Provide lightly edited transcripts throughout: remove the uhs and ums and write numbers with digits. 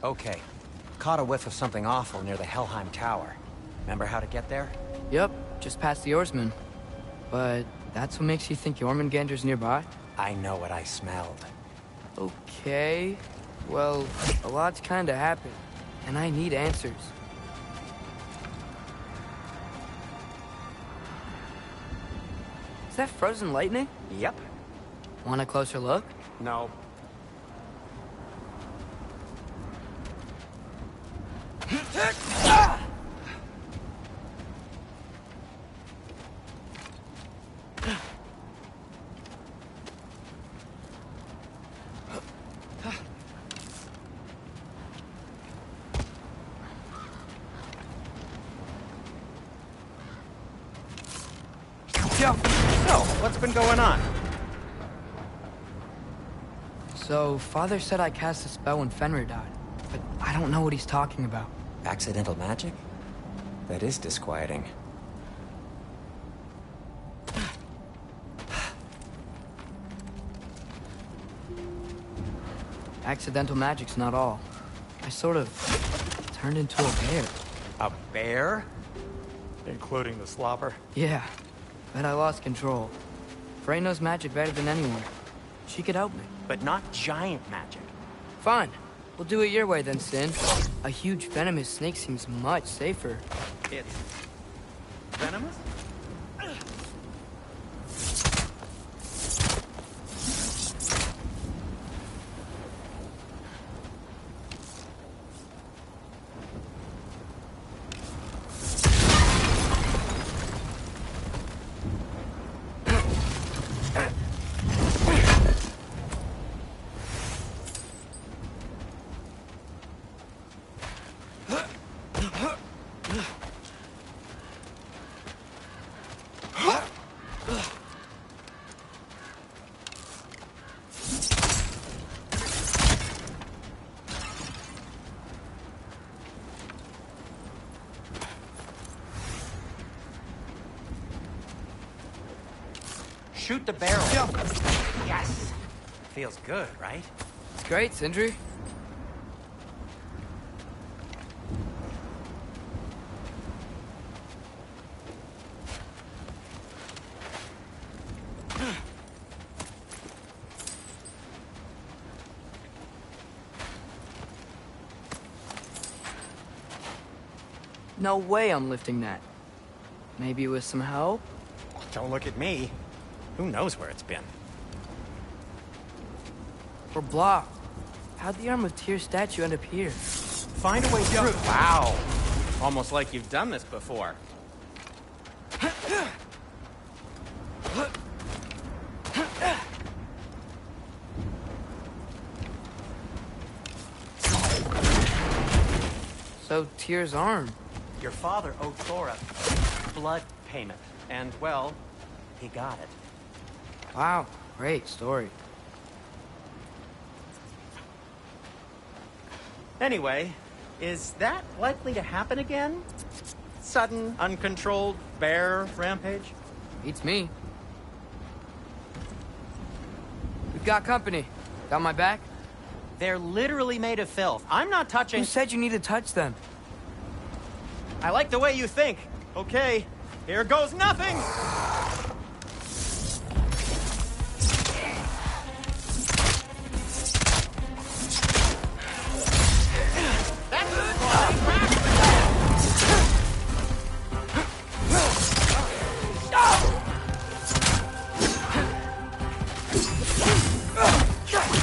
Okay. Caught a whiff of something awful near the Helheim Tower. Remember how to get there? Yep, just past the Oarsman. But that's what makes you think Jormungandr's nearby? I know what I smelled. Okay. Well, a lot's kinda happened, and I need answers. Is that frozen lightning? Yep. Want a closer look? No. So, what's been going on? So, Father said I cast a spell when Fenrir died, but I don't know what he's talking about. Accidental magic? That is disquieting. Accidental magic's not all. I sort of turned into a bear. A bear? Including the slobber. Yeah, but I lost control. Frey knows magic better than anyone. She could help me. But not giant magic. Fine. We'll do it your way then, Sin. A huge venomous snake seems much safer. It's... venomous? Shoot the barrel. Yes. Feels good, right? It's great, Sindri. No way I'm lifting that. Maybe with some help? Don't look at me. Who knows where it's been? We're blocked. How'd the Arm of Tyr statue end up here? Find a way through. Wow. Almost like you've done this before. So, Tyr's arm. Your father owed Thor a blood payment. And, well, he got it. Wow, great story. Anyway, is that likely to happen again? Sudden, uncontrolled bear rampage? Beats me. We've got company. Got my back? They're literally made of filth. I'm not touching... Who said you need to touch them? I like the way you think. Okay, here goes nothing!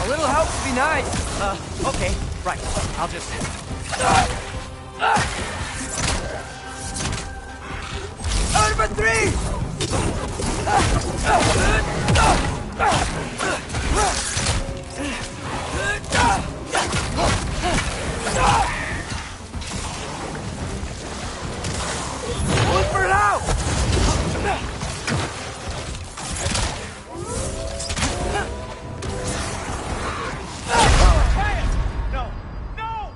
A little help would be nice. Okay, right. I'll just... Number 3! Look for it out! No! No!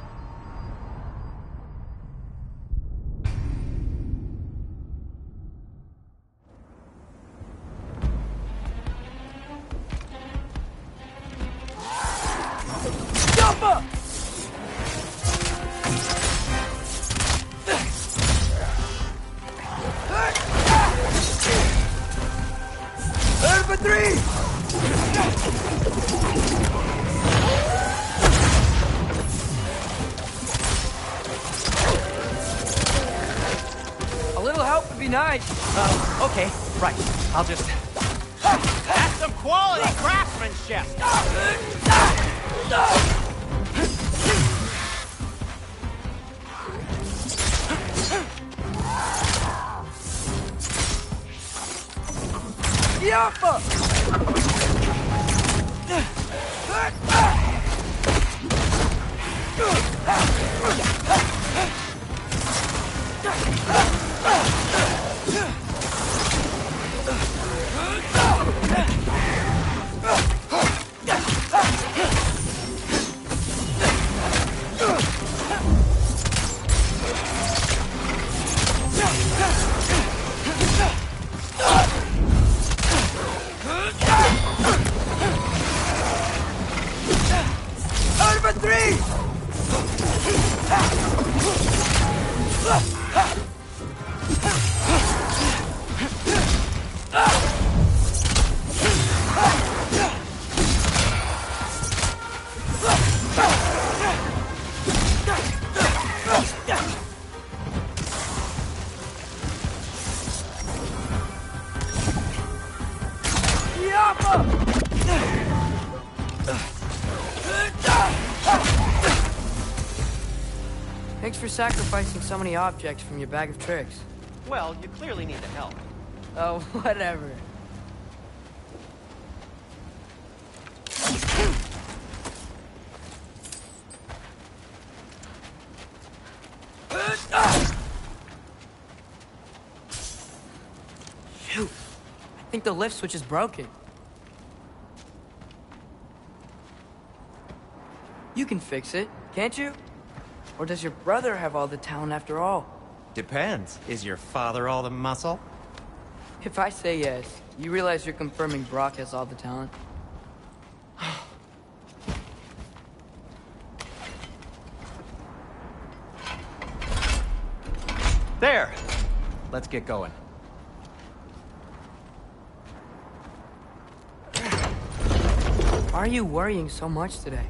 It'd be nice. Okay, right. I'll just... That's some quality craftsmanship! Yappa! Thanks for sacrificing so many objects from your bag of tricks. Well, you clearly need the help. Oh, whatever. Shoot! I think the lift switch is broken. You can fix it, can't you? Or does your brother have all the talent after all? Depends. Is your father all the muscle? If I say yes, you realize you're confirming Brock has all the talent? There! Let's get going. Why are you worrying so much today?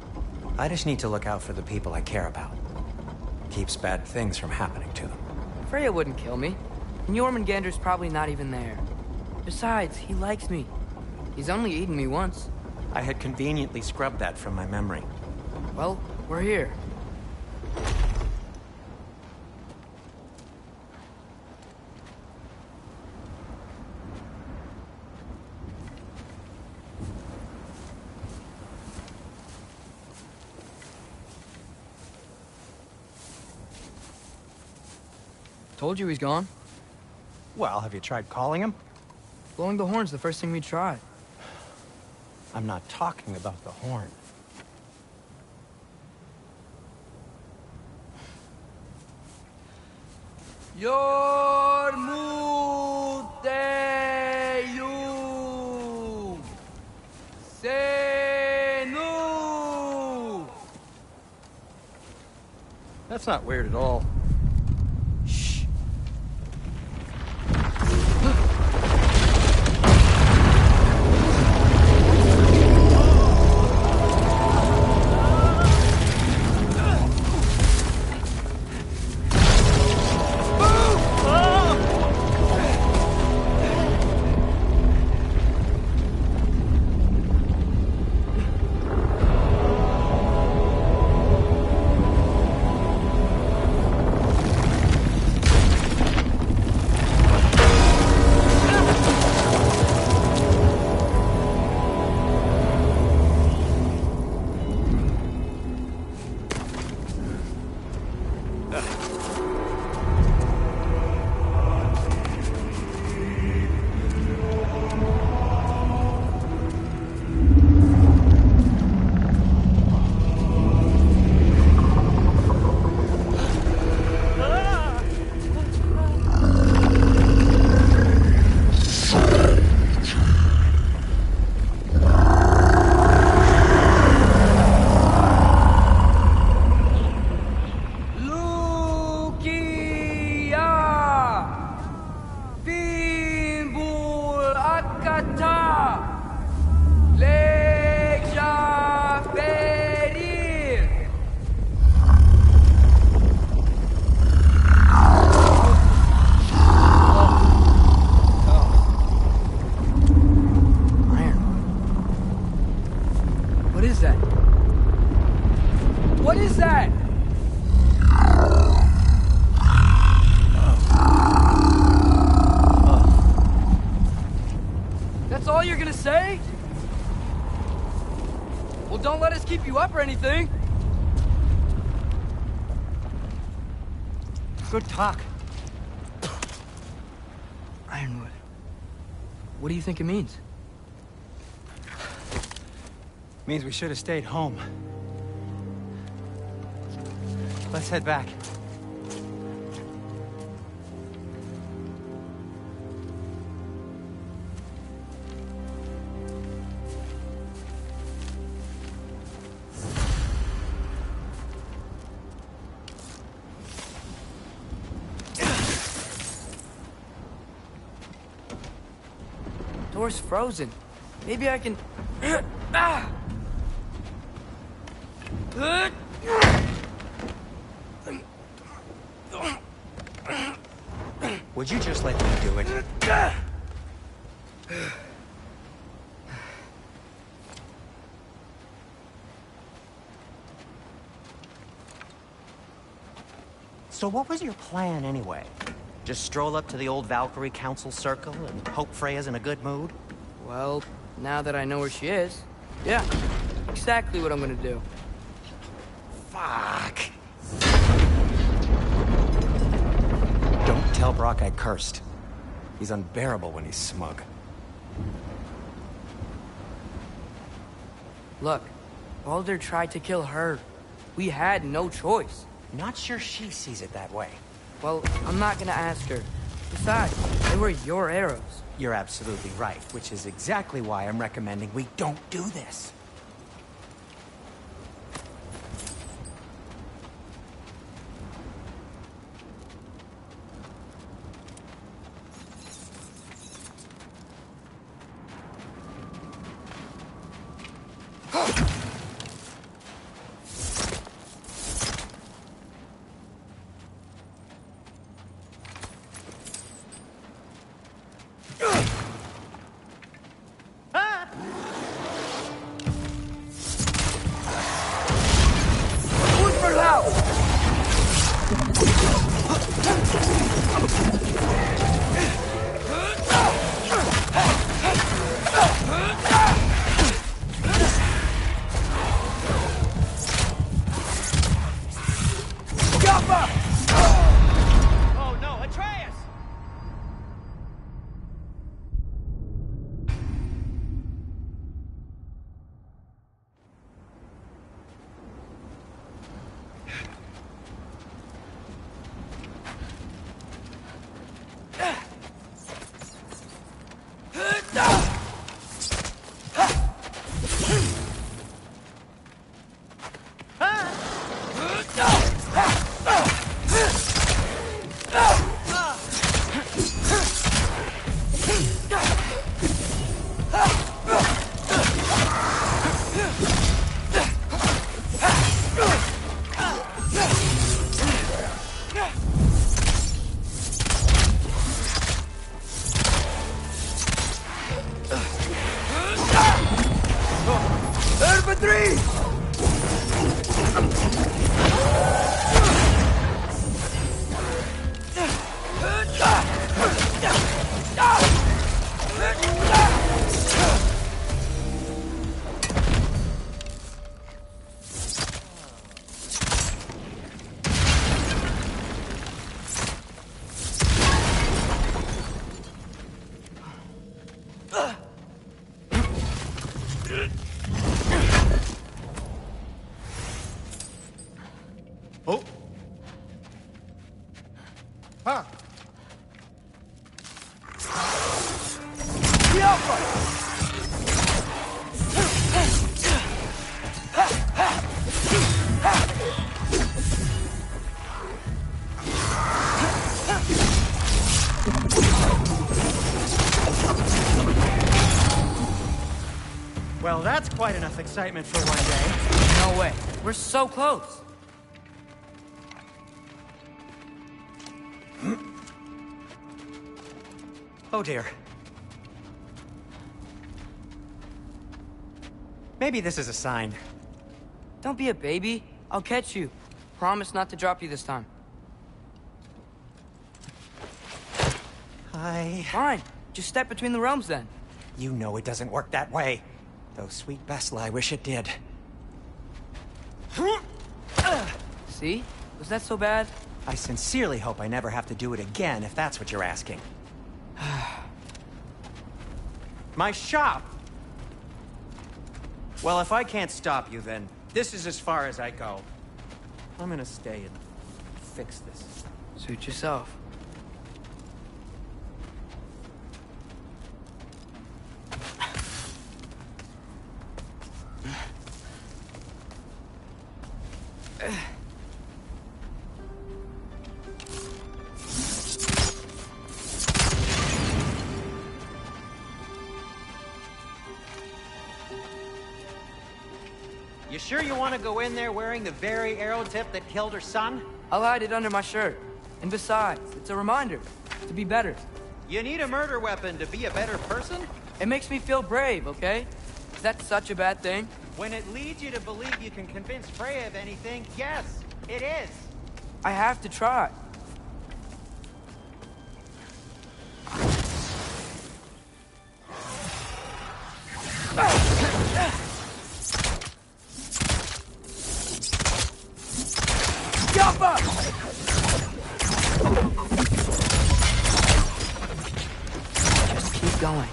I just need to look out for the people I care about. Keeps bad things from happening to them. Freya wouldn't kill me. And Jormungandr's probably not even there. Besides, he likes me. He's only eaten me once. I had conveniently scrubbed that from my memory. Well, we're here. Told you he's gone. Well, have you tried calling him? Blowing the horn's the first thing we tried. I'm not talking about the horn. Yormuteyu Senu. That's not weird at all. Shh. rough you up or anything. Good talk. Ironwood. What do you think it means? Means we should have stayed home. Let's head back. Door's frozen. Maybe I can... Would you just let me do it? So what was your plan anyway? Just stroll up to the old Valkyrie Council Circle and hope Freya's in a good mood? Well, now that I know where she is, yeah, exactly what I'm gonna do. Fuck. Don't tell Brock I cursed. He's unbearable when he's smug. Look, Baldur tried to kill her. We had no choice. Not sure she sees it that way. Well, I'm not gonna ask her. Besides, they were your arrows. You're absolutely right, which is exactly why I'm recommending we don't do this. Oh no, Atreus! Oh. Huh. Well, that's quite enough excitement for one day. No way. We're so close. Oh dear. Maybe this is a sign. Don't be a baby. I'll catch you. Promise not to drop you this time. Fine. Just step between the realms then. You know it doesn't work that way. Though sweet Bessla, I wish it did. See? Was that so bad? I sincerely hope I never have to do it again, if that's what you're asking. My shop! Well, if I can't stop you, then this is as far as I go. I'm gonna stay and fix this. Suit yourself. You sure you want to go in there wearing the very arrow tip that killed her son? I'll hide it under my shirt. And besides, it's a reminder to be better. You need a murder weapon to be a better person? It makes me feel brave, okay? Is that such a bad thing? When it leads you to believe you can convince Freya of anything, yes, it is. I have to try. Jump! Just keep going.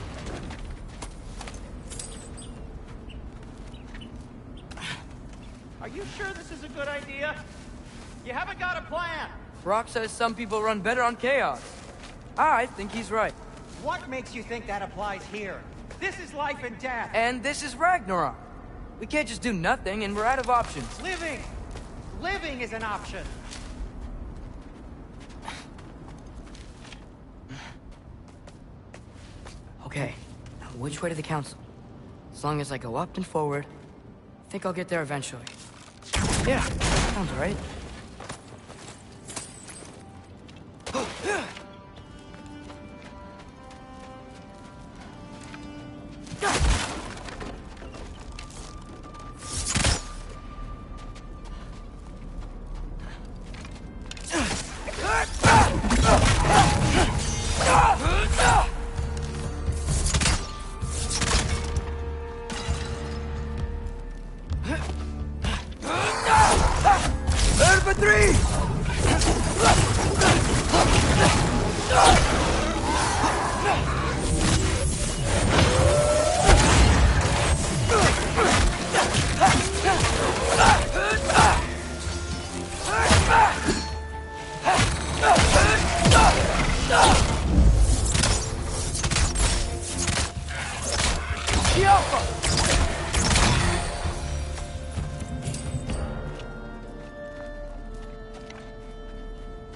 Are you sure this is a good idea? You haven't got a plan. Rock says some people run better on chaos. I think he's right. What makes you think that applies here? This is life and death. And this is Ragnarok. We can't just do nothing, and we're out of options. Living! Living is an option. Okay, now which way to the council? As long as I go up and forward, I think I'll get there eventually. Yeah, sounds right.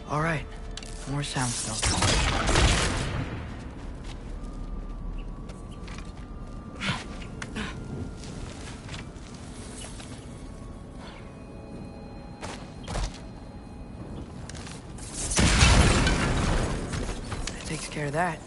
All right, more soundstone. That takes care of that.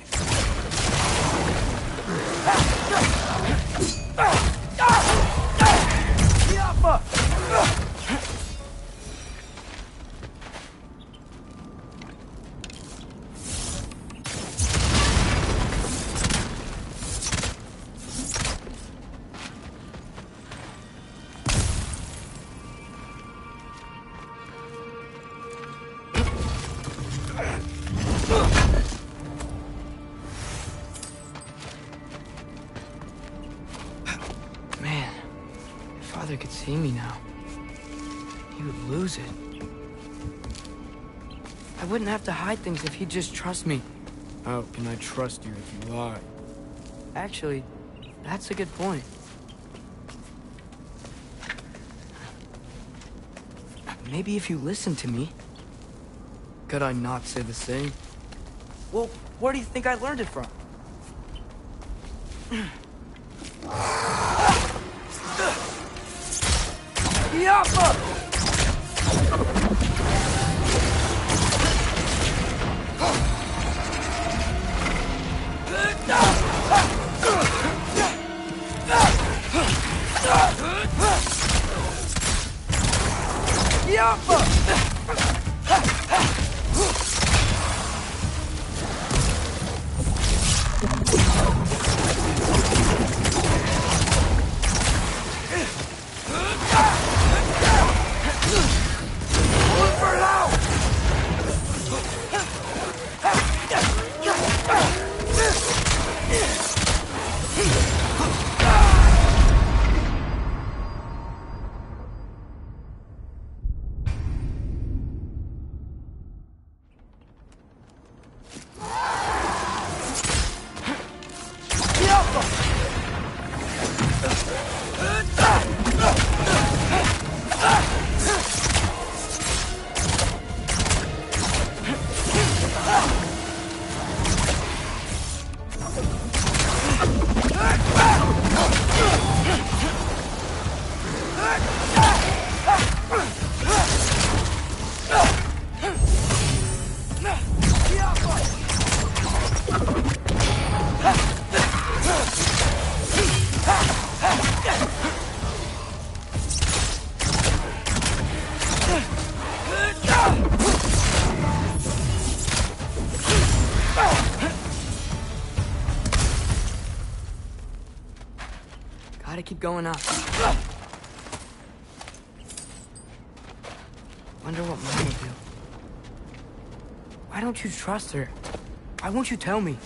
Man, if Father could see me now, he would lose it. I wouldn't have to hide things if he'd just trust me. How can I trust you if you lie? Actually, that's a good point. Maybe if you listen to me. Could I not say the same? Well, where do you think I learned it from? Yappa! gotta keep going up. Wonder what Mom will do. Why don't you trust her? Why won't you tell me?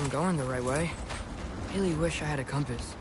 I'm going the right way. Really wish I had a compass.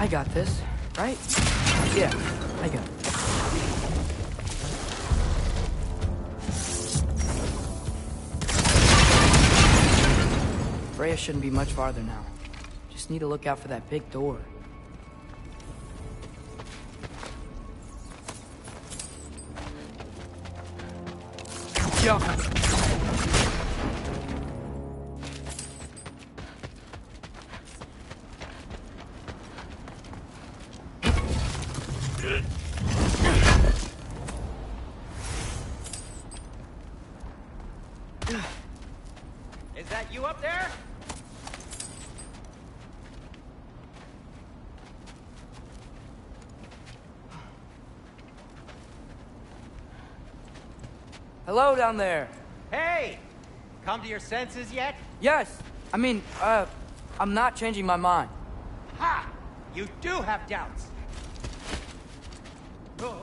I got this, right? Yeah, I got it. Freya shouldn't be much farther now. Just need to look out for that big door. Yeah. Is that you up there? Hello down there. Hey! Come to your senses yet? Yes, I'm not changing my mind. Ha! You do have doubts. Oh.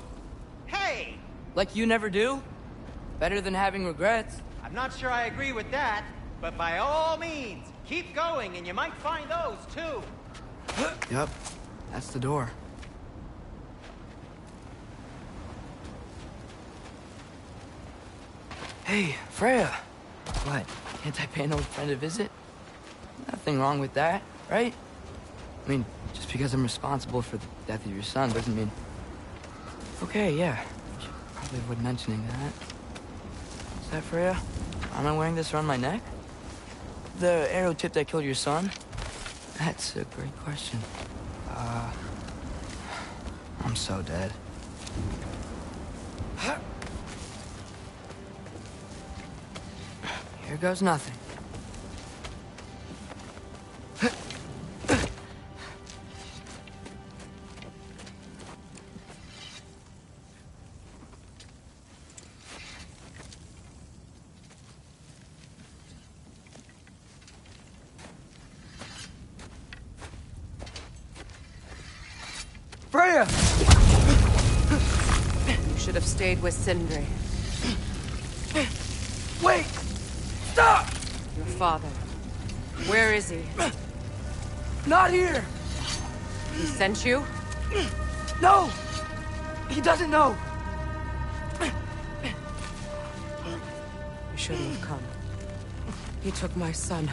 Hey! Like you never do? Better than having regrets. I'm not sure I agree with that, but by all means, keep going and you might find those too. Yep, that's the door. Hey, Freya. What? Can't I pay an old friend a visit? Nothing wrong with that, right? I mean, just because I'm responsible for the death of your son doesn't mean... Okay, yeah. Should probably avoid mentioning that. Is that Freya? Am I wearing this around my neck? The arrow tip that killed your son? That's a great question. I'm so dead. Here goes nothing. Freya! You should have stayed with Sindri. Wait! Stop! Your father. Where is he? Not here! He sent you? No! He doesn't know! You shouldn't have come. He took my son.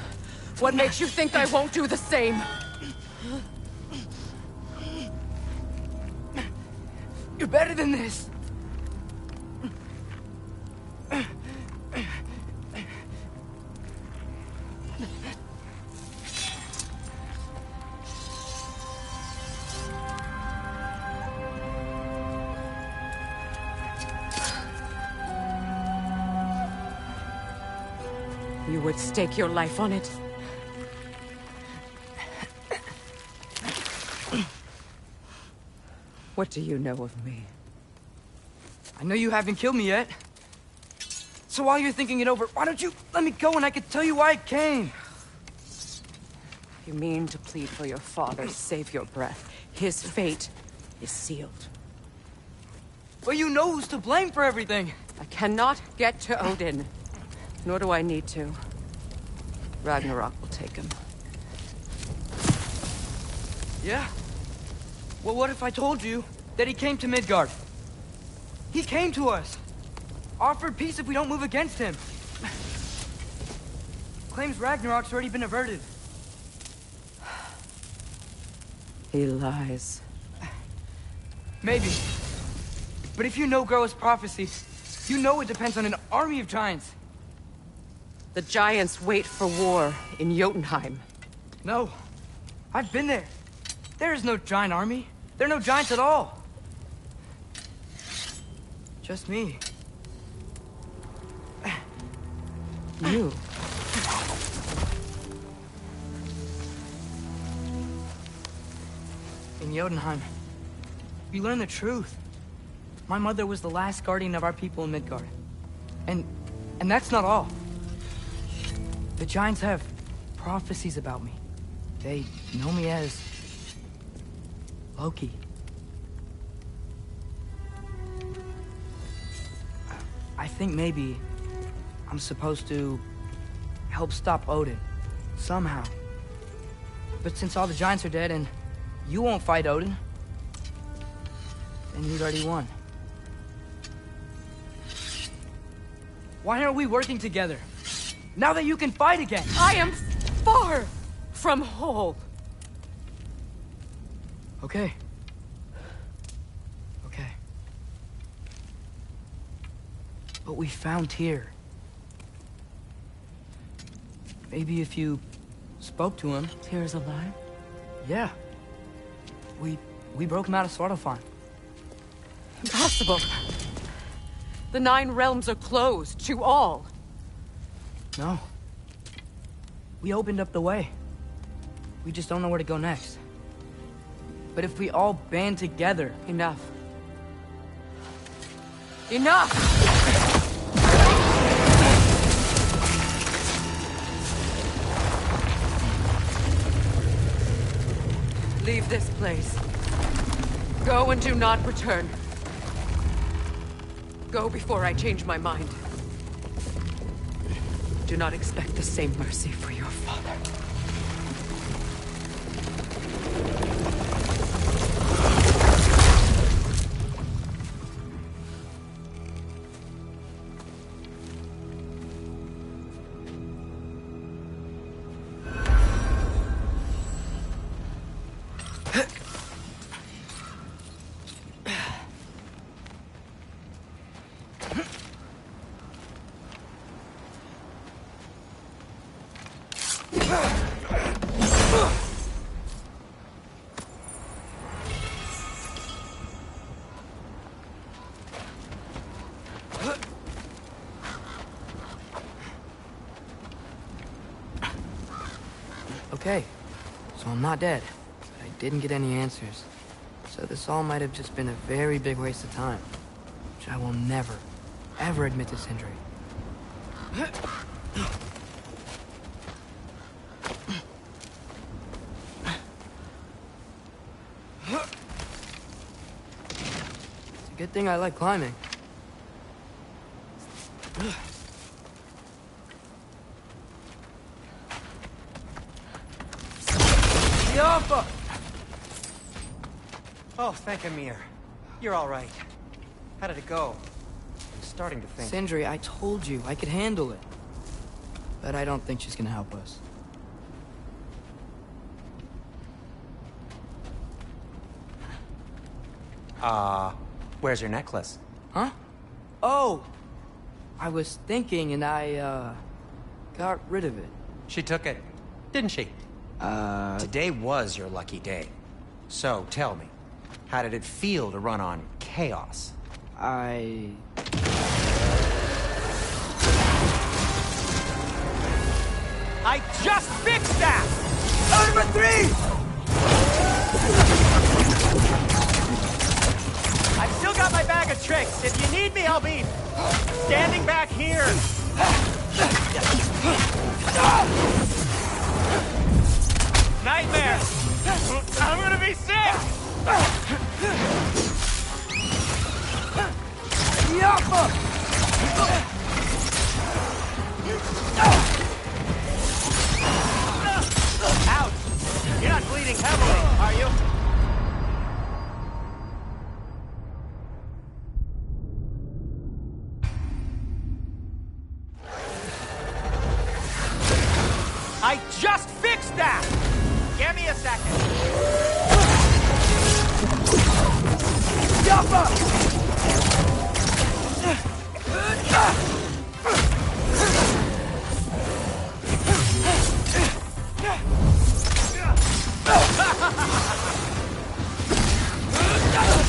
What makes you think I won't do the same? You're better than this! You would stake your life on it. What do you know of me? I know you haven't killed me yet. So while you're thinking it over, why don't you let me go and I can tell you why I came? You mean to plead for your father, save your breath. His fate is sealed. Well, you know who's to blame for everything. I cannot get to Odin. Nor do I need to. Ragnarok will take him. Yeah? Well, what if I told you that he came to Midgard? He came to us. Offered peace if we don't move against him. Claims Ragnarok's already been averted. He lies. Maybe. But if you know Groa's prophecy, you know it depends on an army of giants. The giants wait for war in Jotunheim. No. I've been there. There is no giant army. There are no giants at all. Just me. You. In Jotunheim, we learn the truth. My mother was the last guardian of our people in Midgard. And that's not all. The giants have prophecies about me. They know me as Loki. I think maybe I'm supposed to help stop Odin. Somehow. But since all the giants are dead and you won't fight Odin, then he's already won. Why aren't we working together? Now that you can fight again! I am far from whole. Okay. Okay. But we found Tyr. Maybe if you spoke to him... Tyr's alive? Yeah. We broke him out of Svartalfheim. Impossible. The 9 realms are closed to all. No. We opened up the way. We just don't know where to go next. But if we all band together... Enough. Enough! Leave this place. Go and do not return. Go before I change my mind. Do not expect the same mercy for your father. Okay, so I'm not dead, but I didn't get any answers. So this all might have just been a very big waste of time, which I will never, ever admit to Sindri. It's a good thing I like climbing. Oh, thank Amir. You're all right. How did it go? I'm starting to think... Sindri, I told you I could handle it. But I don't think she's gonna help us. Where's your necklace? Huh? Oh! I was thinking and I, got rid of it. She took it, didn't she? Today was your lucky day. So, tell me, how did it feel to run on chaos? I just fixed that! Number 3! I've still got my bag of tricks. If you need me, I'll be standing back here. Nightmare! I'm gonna be sick! Ouch! You're not bleeding heavily, are you? I just fixed that! Give me a second.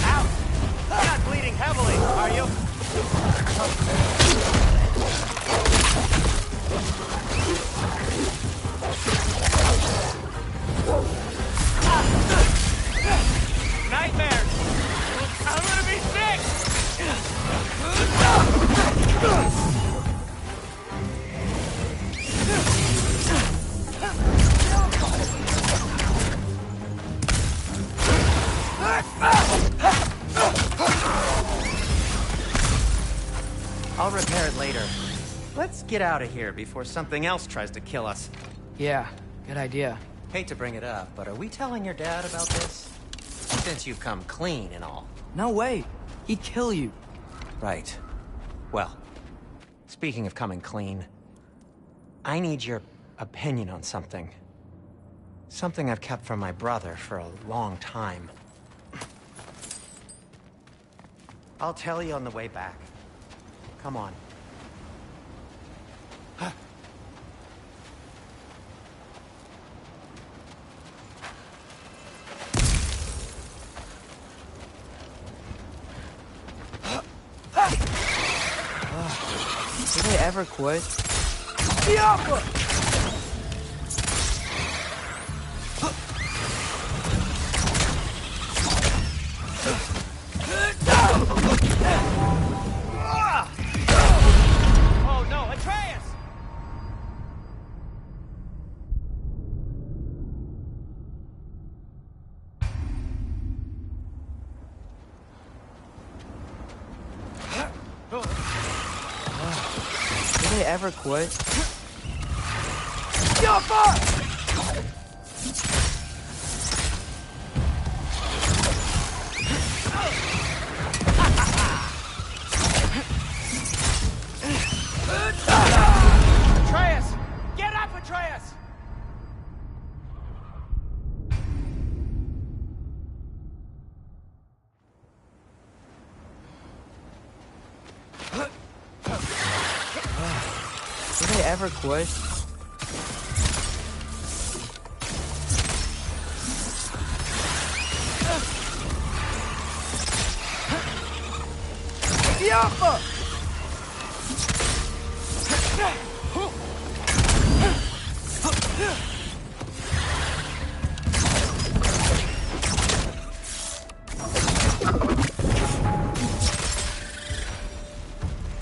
Ouch! You're not bleeding heavily, are you? Nightmares! I'm gonna be sick! I'll repair it later. Let's get out of here before something else tries to kill us. Yeah, good idea. Hate to bring it up, but are we telling your dad about this? Since you've come clean and all. No way. He'd kill you. Right. Well, speaking of coming clean, I need your opinion on something. Something I've kept from my brother for a long time. I'll tell you on the way back. Come on. Did they ever quit? Oh no, Atreus! Did they ever quit? Atreus! Get up, Atreus! Did they ever quit?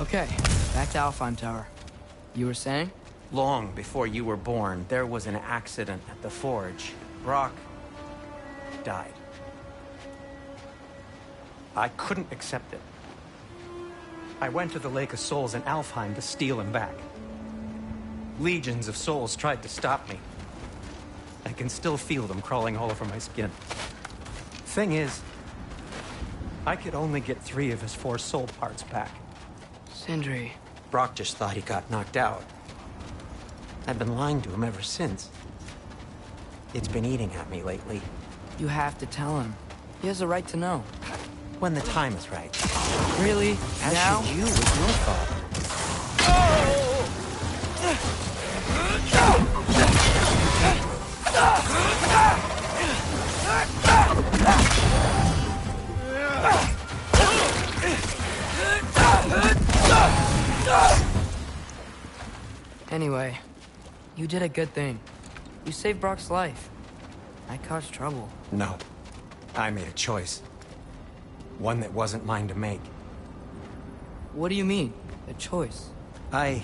Okay, back to Alfheim Tower. You were saying? Long before you were born, there was an accident at the forge. Brock died. I couldn't accept it. I went to the Lake of Souls in Alfheim to steal him back. Legions of souls tried to stop me. I can still feel them crawling all over my skin. Thing is, I could only get 3 of his 4 soul parts back. Sindri. Brock just thought he got knocked out. I've been lying to him ever since. It's been eating at me lately. You have to tell him. He has a right to know. When the time is right. Really? As Now? should you with your father. Anyway, you did a good thing. You saved Brock's life. I caused trouble. No. I made a choice. One that wasn't mine to make. What do you mean? A choice? I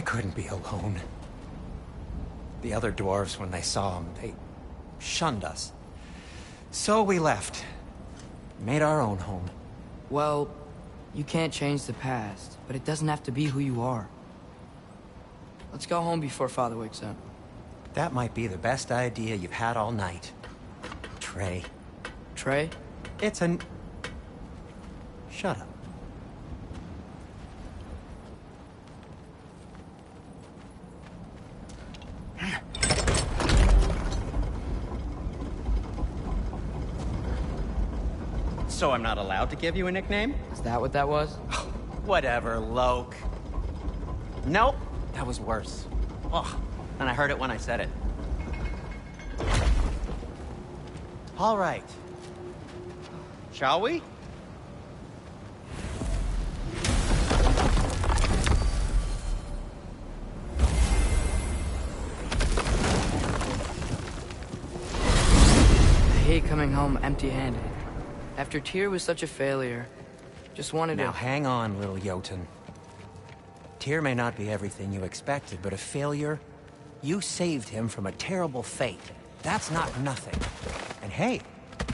couldn't be alone. The other dwarves, when they saw him, they shunned us. So we left. Made our own home. Well, you can't change the past, but it doesn't have to be who you are. Let's go home before Father wakes up. That might be the best idea you've had all night. Trey. Trey? It's an... Shut up. So I'm not allowed to give you a nickname? Is that what that was? Whatever, Loke. Nope, that was worse. Oh, and I heard it when I said it. All right. Shall we? I hate coming home empty-handed. After Tyr was such a failure, just wanted Now to... hang on, little Jotun. Tyr may not be everything you expected, but a failure? You saved him from a terrible fate. That's not nothing. And hey,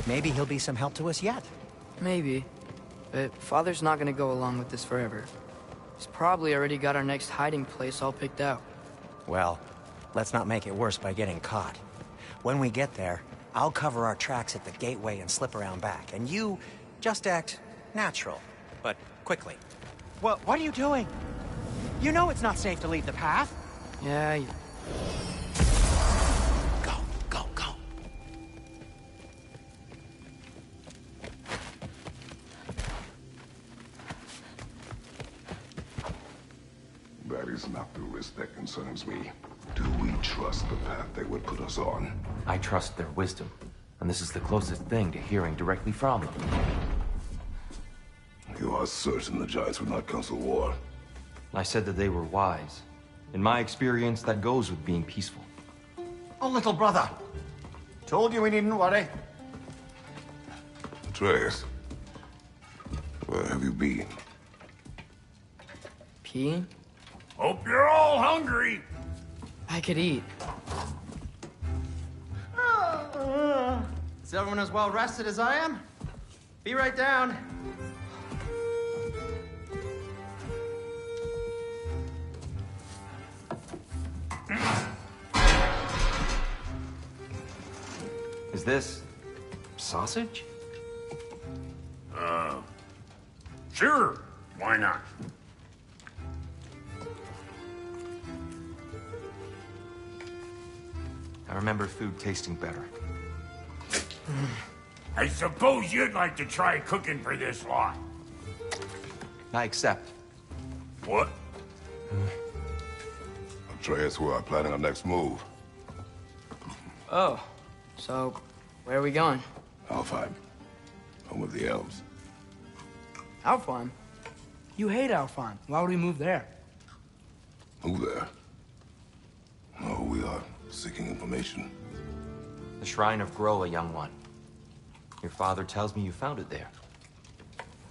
maybe he'll be some help to us yet. Maybe. But Father's not gonna go along with this forever. He's probably already got our next hiding place all picked out. Well, let's not make it worse by getting caught. When we get there, I'll cover our tracks at the gateway and slip around back, and you just act natural, but quickly. Well, what are you doing? You know it's not safe to leave the path. Yeah, Go, go, go. That is not the risk that concerns me. Do we trust the path they would put us on? I trust their wisdom, and this is the closest thing to hearing directly from them. You are certain the Giants would not counsel war? I said that they were wise. In my experience, that goes with being peaceful. Oh, little brother. Told you we needn't worry. Atreus, where have you been? peeing? Hope you're all hungry. I could eat. Is everyone as well rested as I am? Be right down. Is this sausage? Sure. Why not? I remember food tasting better. I suppose you'd like to try cooking for this lot. I accept. What? Atreus, we are planning our next move. Oh, so where are we going? Alfheim, home of the elves. Alfheim? You hate Alfheim. Why would we move there? Move there? No, we are seeking information. The Shrine of Groa, young one. Your father tells me you found it there.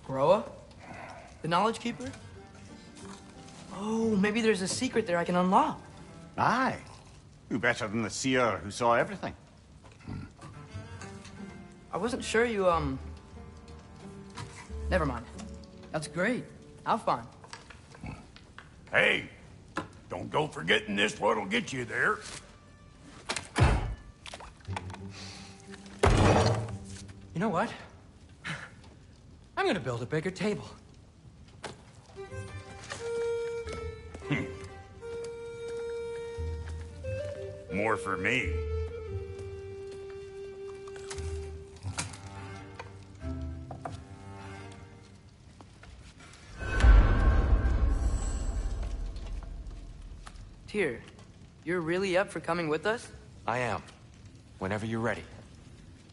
Groa? The Knowledge Keeper? Oh, maybe there's a secret there I can unlock. Aye. Who better than the seer who saw everything? I wasn't sure you, Never mind. That's great. Alfheim. Hey, don't go forgetting this what'll get you there. You know what? I'm gonna build a bigger table. More for me. Tyr, you're really up for coming with us? I am. Whenever you're ready.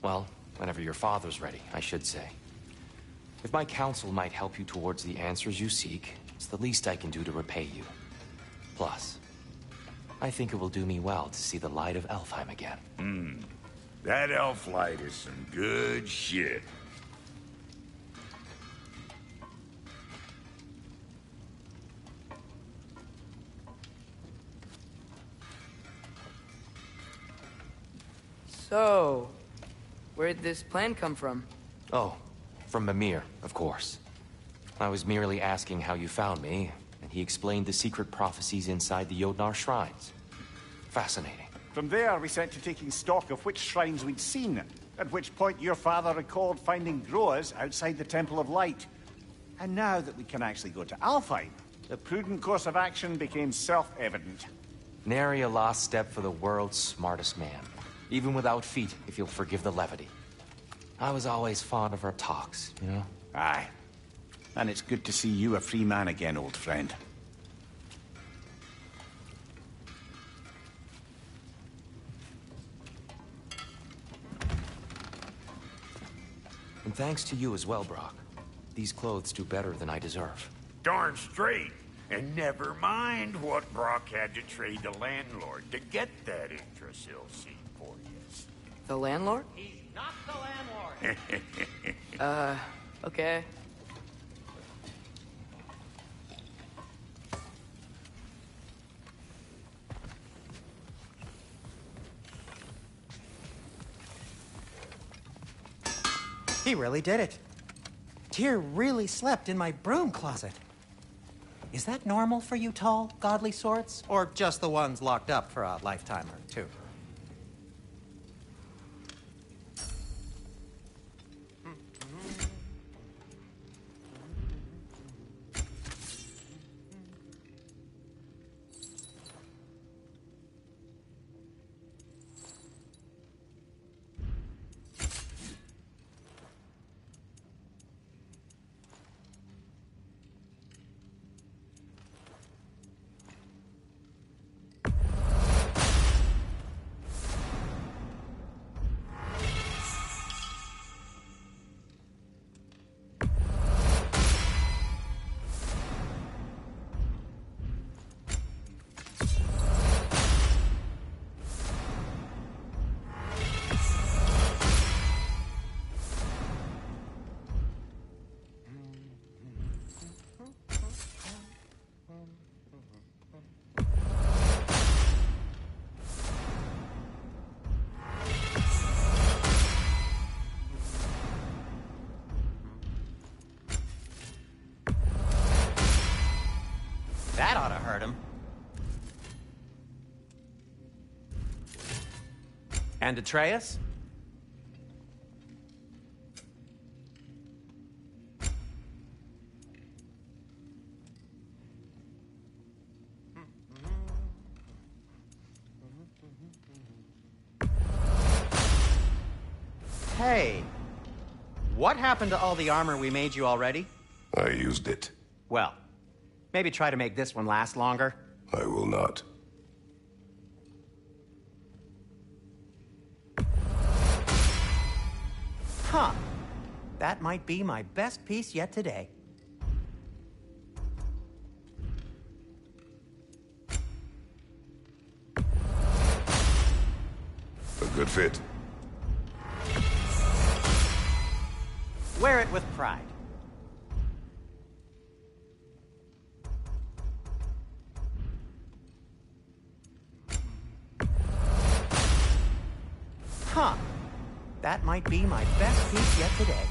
Well, whenever your father's ready, I should say. If my counsel might help you towards the answers you seek, it's the least I can do to repay you. Plus, I think it will do me well to see the light of Alfheim again. That elf light is some good shit. So, where'd this plan come from? Oh, from Mimir, of course. I was merely asking how you found me, and he explained the secret prophecies inside the Jotnar shrines. Fascinating. From there, we set to taking stock of which shrines we'd seen, at which point your father recalled finding Groas outside the Temple of Light. And now that we can actually go to Alfheim, the prudent course of action became self-evident. Nary a lost step for the world's smartest man. Even without feet, if you'll forgive the levity. I was always fond of our talks, you know? Aye. And it's good to see you a free man again, old friend. And thanks to you as well, Brock. These clothes do better than I deserve. Darn straight. And never mind what Brock had to trade the landlord to get that Yggdrasil seat for you. The landlord? He's not the landlord. Okay. He really did it. Tyr really slept in my broom closet. Is that normal for you tall, godly sorts? Or just the ones locked up for a lifetime or two? That ought to hurt him. And Atreus? Hey, what happened to all the armor we made you already? I used it. Well, maybe try to make this one last longer. I will not. Huh. That might be my best piece yet today. A good fit. Wear it with pride. Huh. That might be my best piece yet today.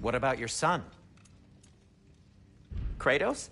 What about your son? Kratos?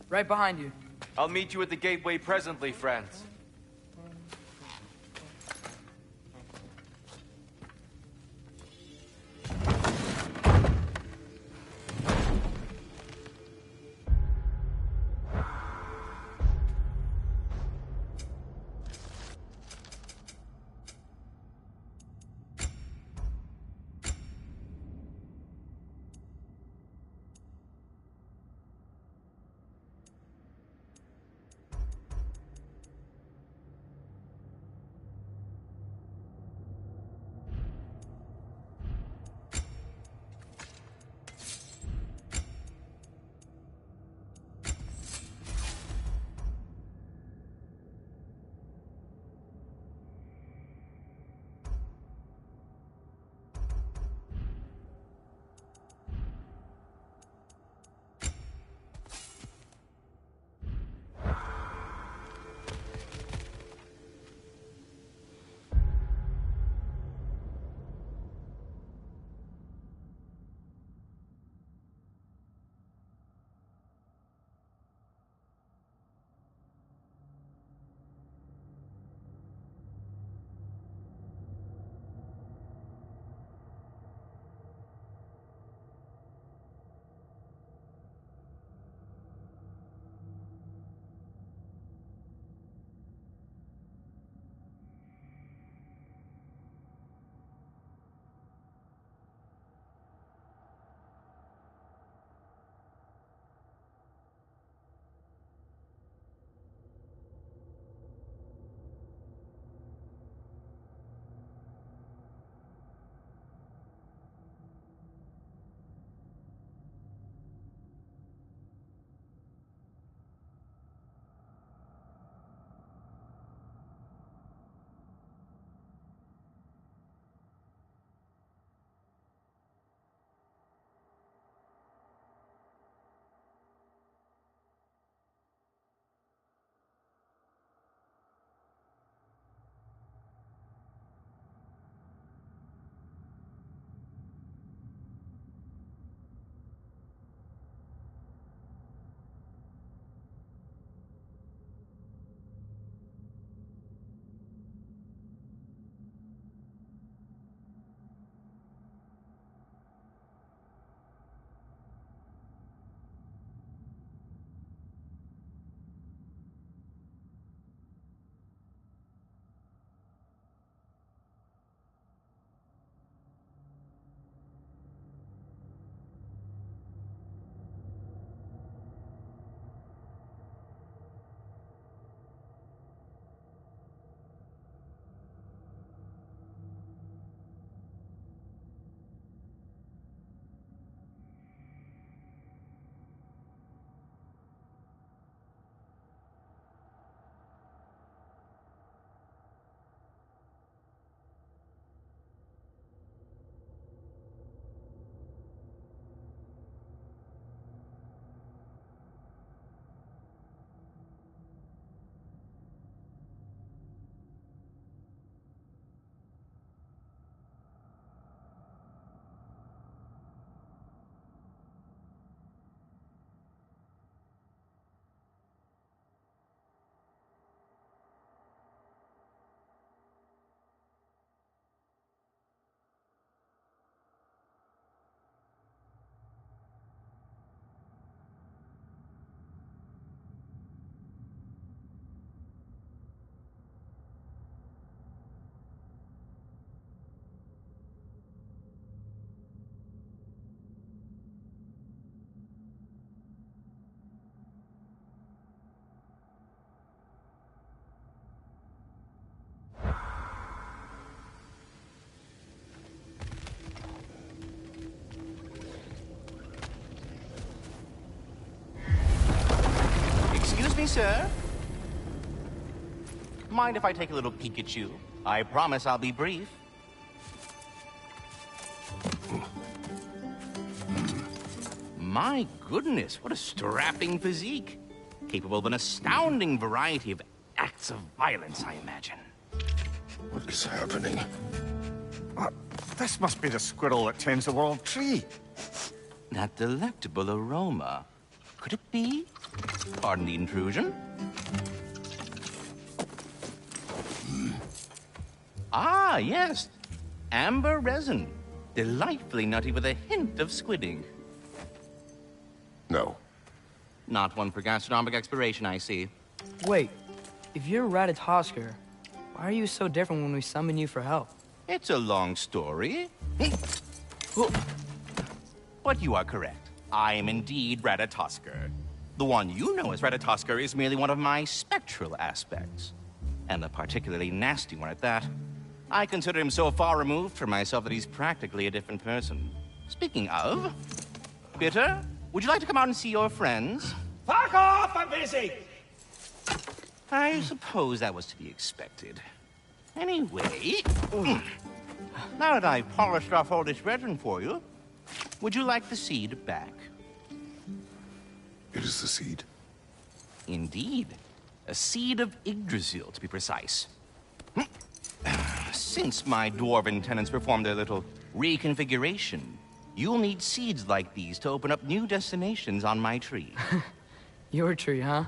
Right behind you. I'll meet you at the gateway presently, friends. me, sir. Mind if I take a little peek at you? I promise I'll be brief. My goodness, what a strapping physique. Capable of an astounding variety of acts of violence, I imagine. What is happening? This must be the squirrel that tends the world tree. That delectable aroma. Could it be? Pardon the intrusion. Ah, yes. Amber resin. Delightfully nutty with a hint of squidding. No. Not one for gastronomic exploration, I see. Wait, if you're Ratatosker, why are you so different when we summon you for help? It's a long story. But you are correct. I am indeed Ratatosker. The one you know as Ratatosker is merely one of my spectral aspects. And a particularly nasty one at that. I consider him so far removed from myself that he's practically a different person. Speaking of... Bitter, would you like to come out and see your friends? Fuck off! I'm busy! I suppose that was to be expected. Anyway... Now that I've polished off all this resin for you, would you like the seed back? It is the seed? Indeed. A seed of Yggdrasil, to be precise. Since my dwarven tenants performed their little reconfiguration, you'll need seeds like these to open up new destinations on my tree. Your tree, huh?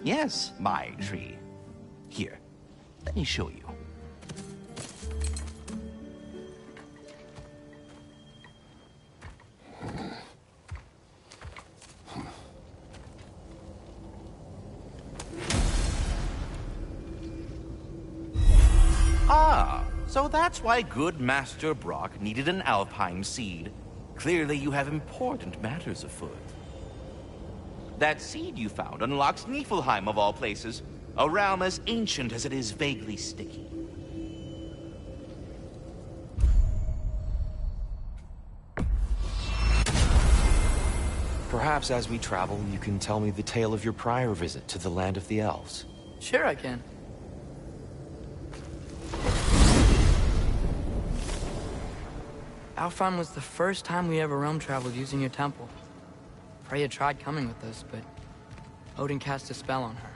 Yes, my tree. Here, let me show you. Ah, so that's why good Master Brock needed an Alpine seed. Clearly you have important matters afoot. That seed you found unlocks Niflheim of all places, a realm as ancient as it is vaguely sticky. Perhaps as we travel, you can tell me the tale of your prior visit to the land of the elves. Sure I can. Alfheim was the first time we ever realm traveled using your temple. Freya tried coming with us, but Odin cast a spell on her.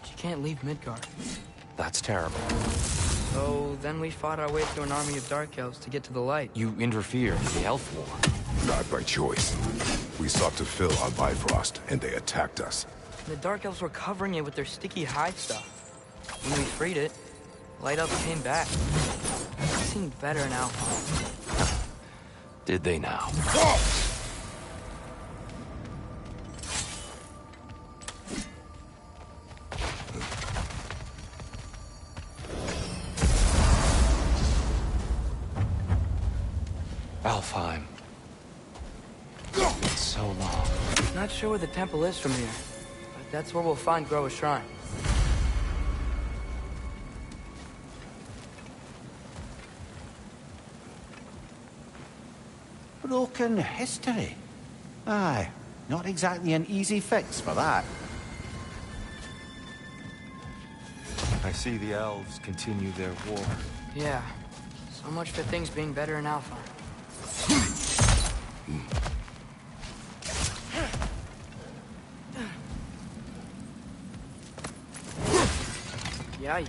She can't leave Midgard. That's terrible. So then we fought our way through an army of dark elves to get to the light. You interfered in the elf war. Not by choice. We sought to fill our Bifrost, and they attacked us. The dark elves were covering it with their sticky hide stuff. When we freed it, light elves came back. It seemed better in Alfheim. Did they now? Alfheim. It's so long. Not sure where the temple is from here, but that's where we'll find Groa's shrine. Broken history. Aye, not exactly an easy fix for that. I see the elves continue their war. Yeah, so much for things being better in Alpha. Yikes.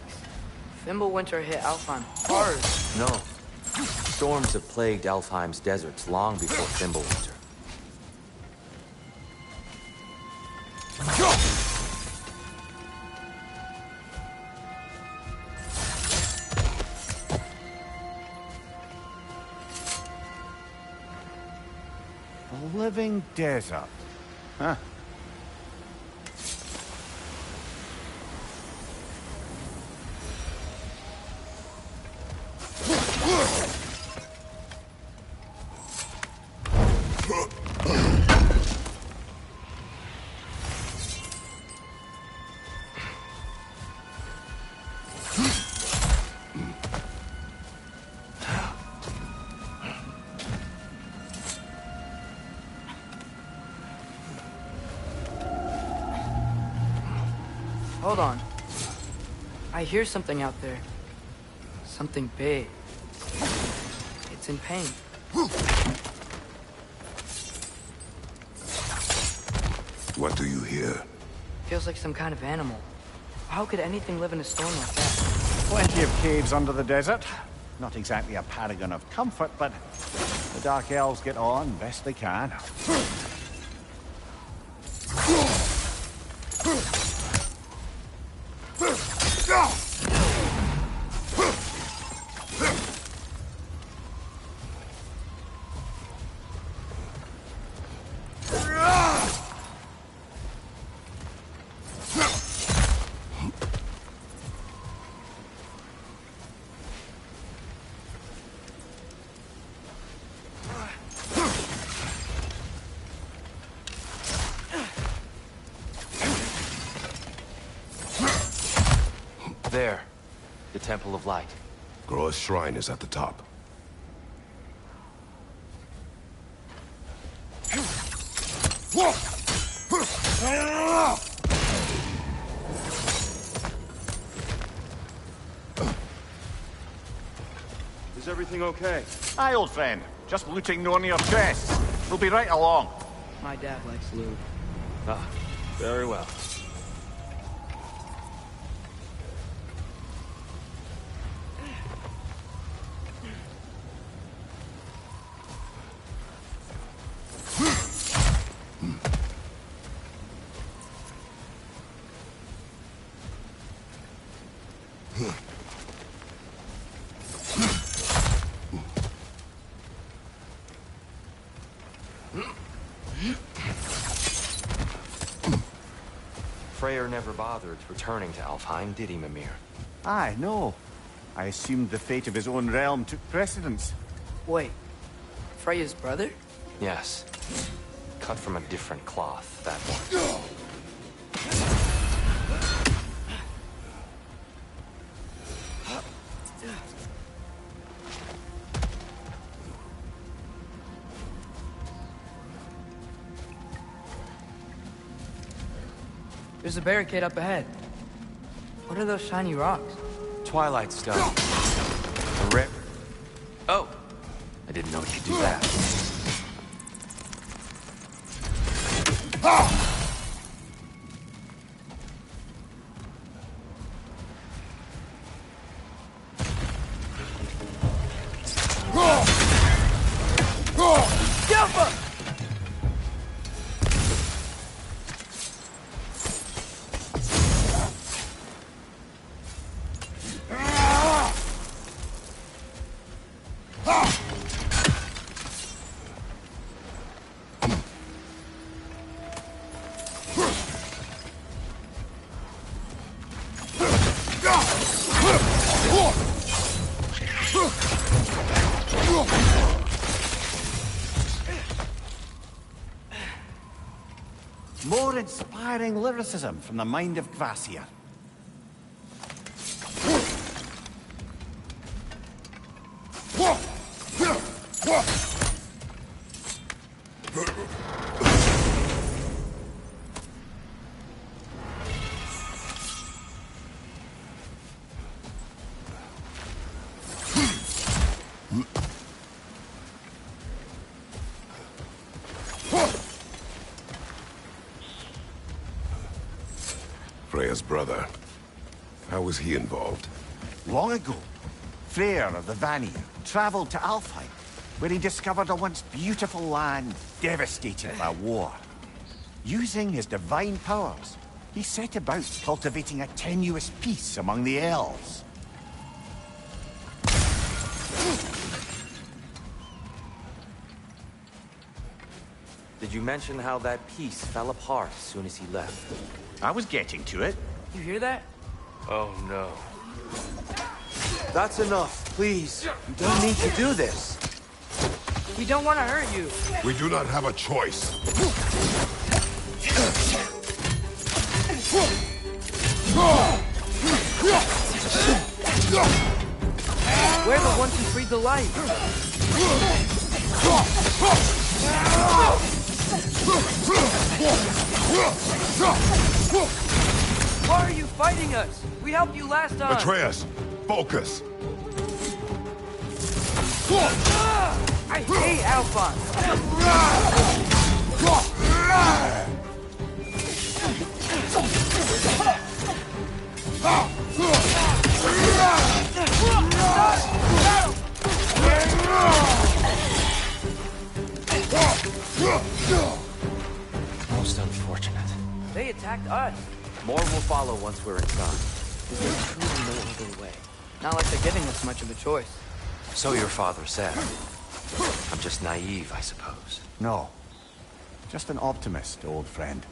Fimbulwinter hit Alfheim hard. No. Storms have plagued Alfheim's deserts long before Fimbulwinter. A living desert. Huh. Hold on. I hear something out there. Something big. It's in pain. What do you hear? Feels like some kind of animal. How could anything live in a storm like that? Plenty of caves under the desert. Not exactly a paragon of comfort, but the Dark Elves get on best they can. There. The Temple of Light. Groa's shrine is at the top. Is everything okay? Aye, old friend. Just looting no near chests. We'll be right along. My dad likes loot. Ah, very well. Freyr never bothered returning to Alfheim, did he, Mimir? Aye, no. I assumed the fate of his own realm took precedence. Wait. Freya's brother? Yes. Cut from a different cloth, that one. There's a barricade up ahead. What are those shiny rocks? Twilight Stone. A rare... Oh! I didn't know you could do that. More inspiring lyricism from the mind of Kvasir. Freya's brother. How was he involved? Long ago, Freyr of the Vanir traveled to Alfheim, where he discovered a once beautiful land devastated by war. Using his divine powers, he set about cultivating a tenuous peace among the elves. Did you mention how that piece fell apart as soon as he left? I was getting to it. You hear that? Oh, no. That's enough, please. You don't need to do this. We don't want to hurt you. We do not have a choice. We're the ones who freed the light. Why are you fighting us? We helped you last time. Atreus, focus. I hate Alphonse. Most unfortunate. They attacked us. More will follow once we're inside. Is there truly no other way? Not like they're giving us much of a choice. So your father said. I'm just naive, I suppose. No. Just an optimist, old friend.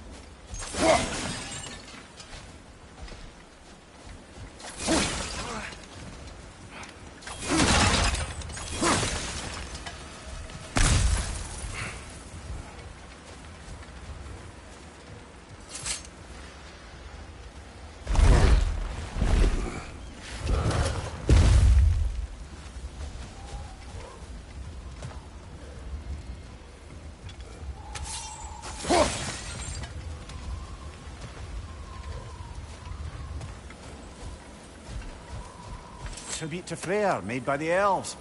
Tribute to Freyr, made by the elves.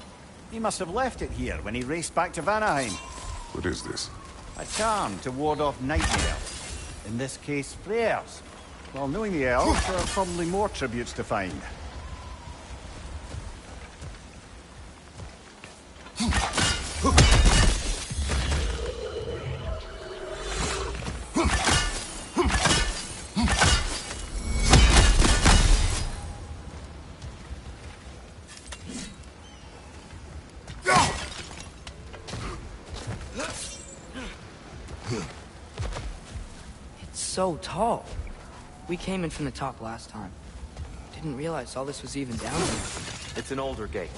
He must have left it here when he raced back to Vanaheim. What is this? A charm to ward off nightmare. In this case, Freyr's. Well, knowing the elves, there are probably more tributes to find. So tall. We came in from the top last time. Didn't realize all this was even down here. It's an older gate,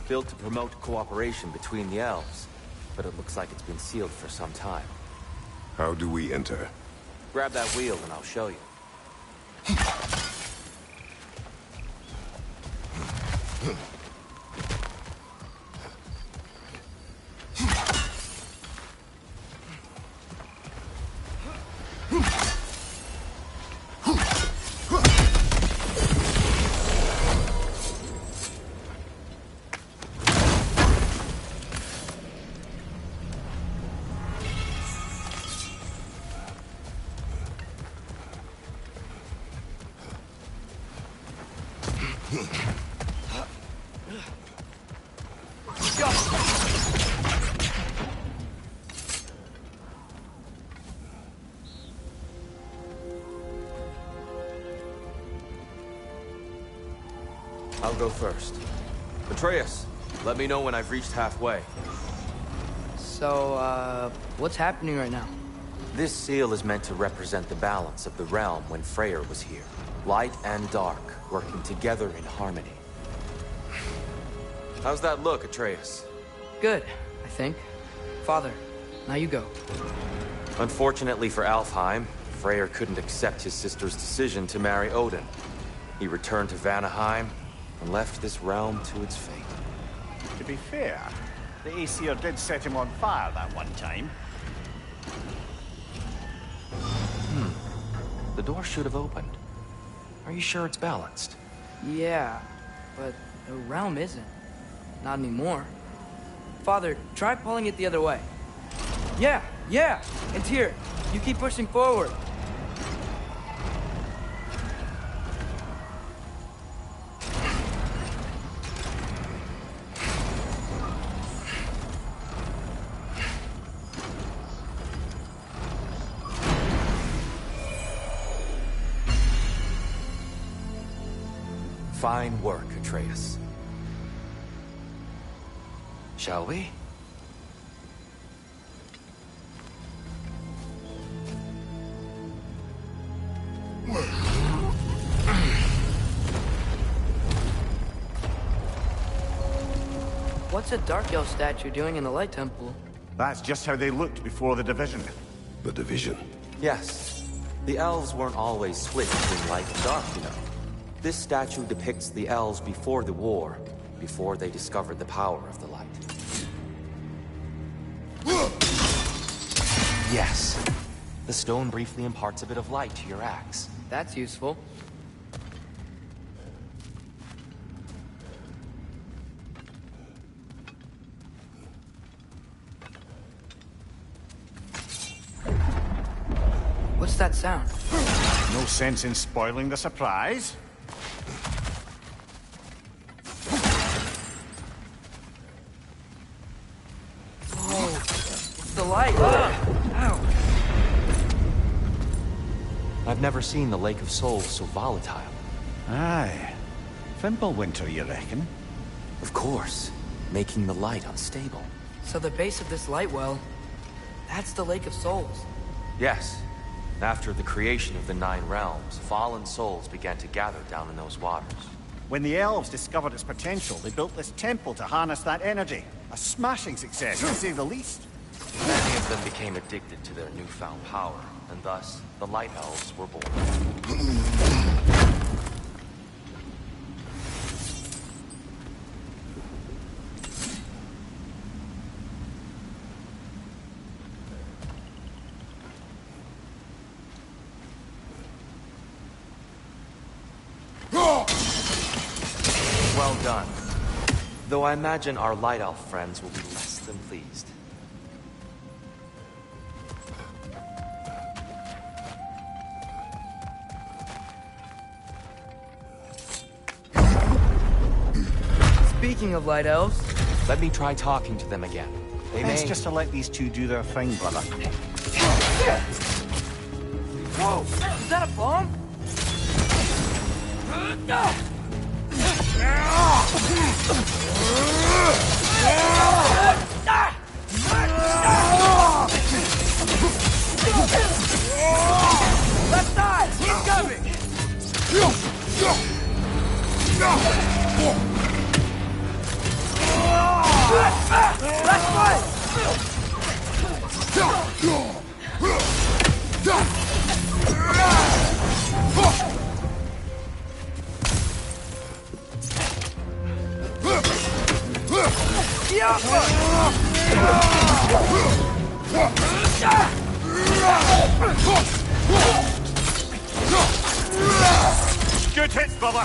built to promote cooperation between the elves. But it looks like it's been sealed for some time. How do we enter? Grab that wheel and I'll show you. I'll go first. Atreus, let me know when I've reached halfway. So, what's happening right now? This seal is meant to represent the balance of the realm when Freyr was here. Light and dark, working together in harmony. How's that look, Atreus? Good, I think. Father, now you go. Unfortunately for Alfheim, Freyr couldn't accept his sister's decision to marry Odin. He returned to Vanaheim and left this realm to its fate. To be fair, the Aesir did set him on fire that one time. The door should have opened. Are you sure it's balanced? Yeah, but the realm isn't. Not anymore. Father, try pulling it the other way. Yeah, it's here. You keep pushing forward. Fine work, Atreus. Shall we? What's a Dark Elf statue doing in the Light Temple? That's just how they looked before the division. The division? Yes. The elves weren't always split between light and dark, you know. This statue depicts the elves before the war, before they discovered the power of the light. Yes. The stone briefly imparts a bit of light to your axe. That's useful. What's that sound? No sense in spoiling the surprise. Whoa, it's the light. Ow. I've never seen the Lake of Souls so volatile. Aye. Fimbulwinter, you reckon? Of course, making the light unstable. So the base of this light well, that's the Lake of Souls. Yes. After the creation of the 9 realms, fallen souls began to gather down in those waters. When the elves discovered its potential, they built this temple to harness that energy. A smashing success, to say the least. Many of them became addicted to their newfound power, and thus, the Light Elves were born. Well done. Though I imagine our Light Elf friends will be less than pleased. Speaking of light elves, let me try talking to them again. Best just to let these two do their thing, brother. Whoa! Is that a bomb? Left side! Incoming! Left Good hits, brother!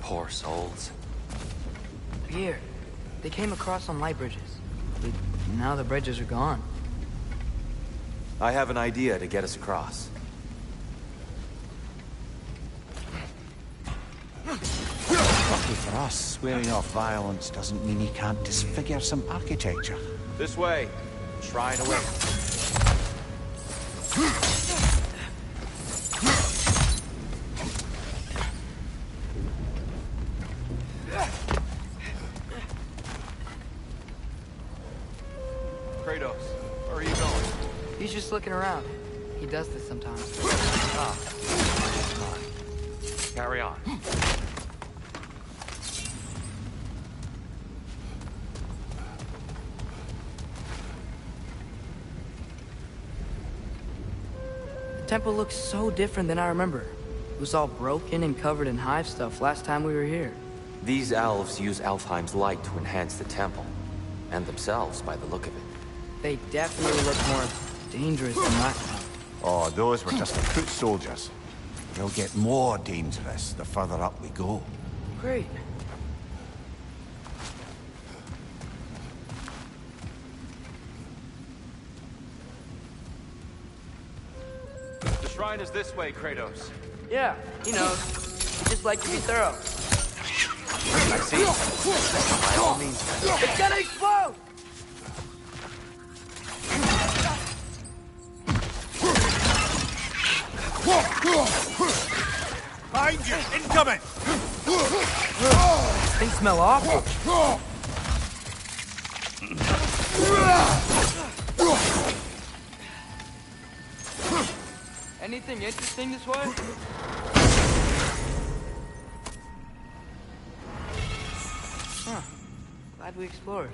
Poor souls. Here. They came across on light bridges. But now the bridges are gone. I have an idea to get us across. Lucky for us, swearing off violence doesn't mean you can't disfigure some architecture. This way. Shrine away. Kratos, where are you going? He's just looking around. He does this sometimes. Ah. Carry on. The temple looks so different than I remember. It was all broken and covered in hive stuff last time we were here. These elves use Alfheim's light to enhance the temple. And themselves, by the look of it. They definitely look more dangerous than last time. Oh, those were just the foot soldiers. They'll get more dangerous the further up we go. Great. The shrine is this way, Kratos. Yeah, he knows. He just like to be thorough. I see. By all means. It's gonna explode! Behind you! Incoming! Things smell awful. Anything interesting this way? Huh. Glad we explored.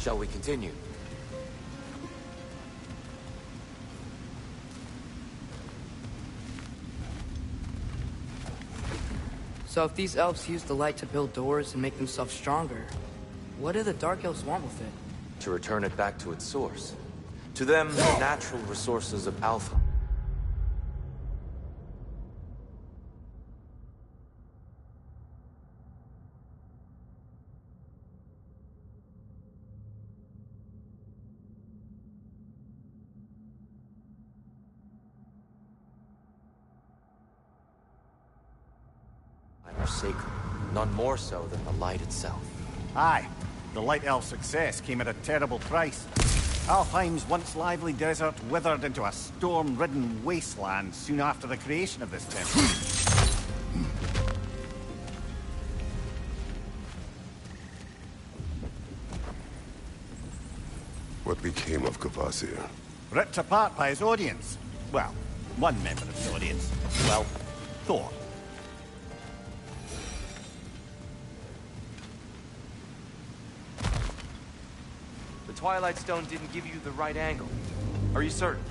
Shall we continue? So if these elves use the light to build doors and make themselves stronger, what do the Dark Elves want with it? To return it back to its source. To them, the natural resources of Alpha. Are sacred, none more so than the light itself. Aye. The Light Elf success came at a terrible price. Alfheim's once lively desert withered into a storm-ridden wasteland soon after the creation of this temple. What became of Kvasir? Ripped apart by his audience. Well, one member of the audience. Well, Thor. The Twilight Stone didn't give you the right angle. Are you certain?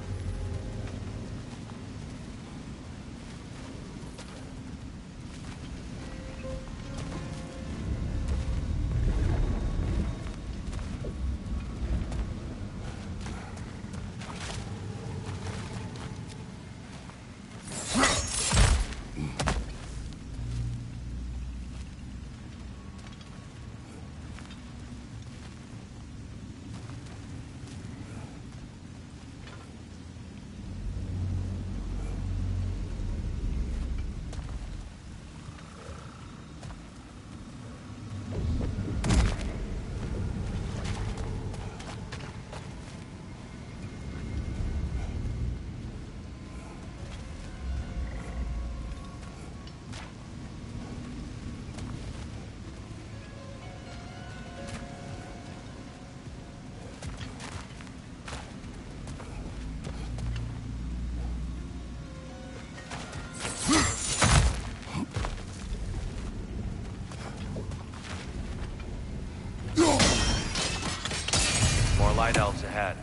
Light elves ahead.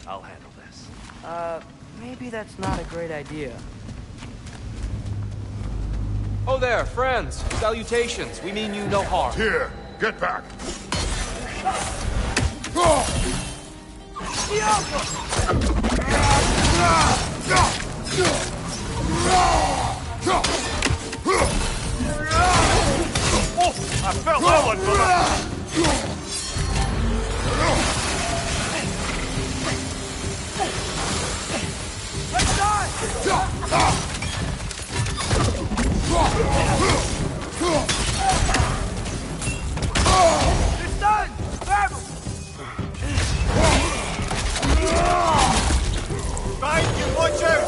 I'll handle this. Maybe that's not a great idea. Oh there, friends! Salutations! We mean you no harm. Here! Get back! I felt that one, brother! It's done! Grab him! Right, you watch out!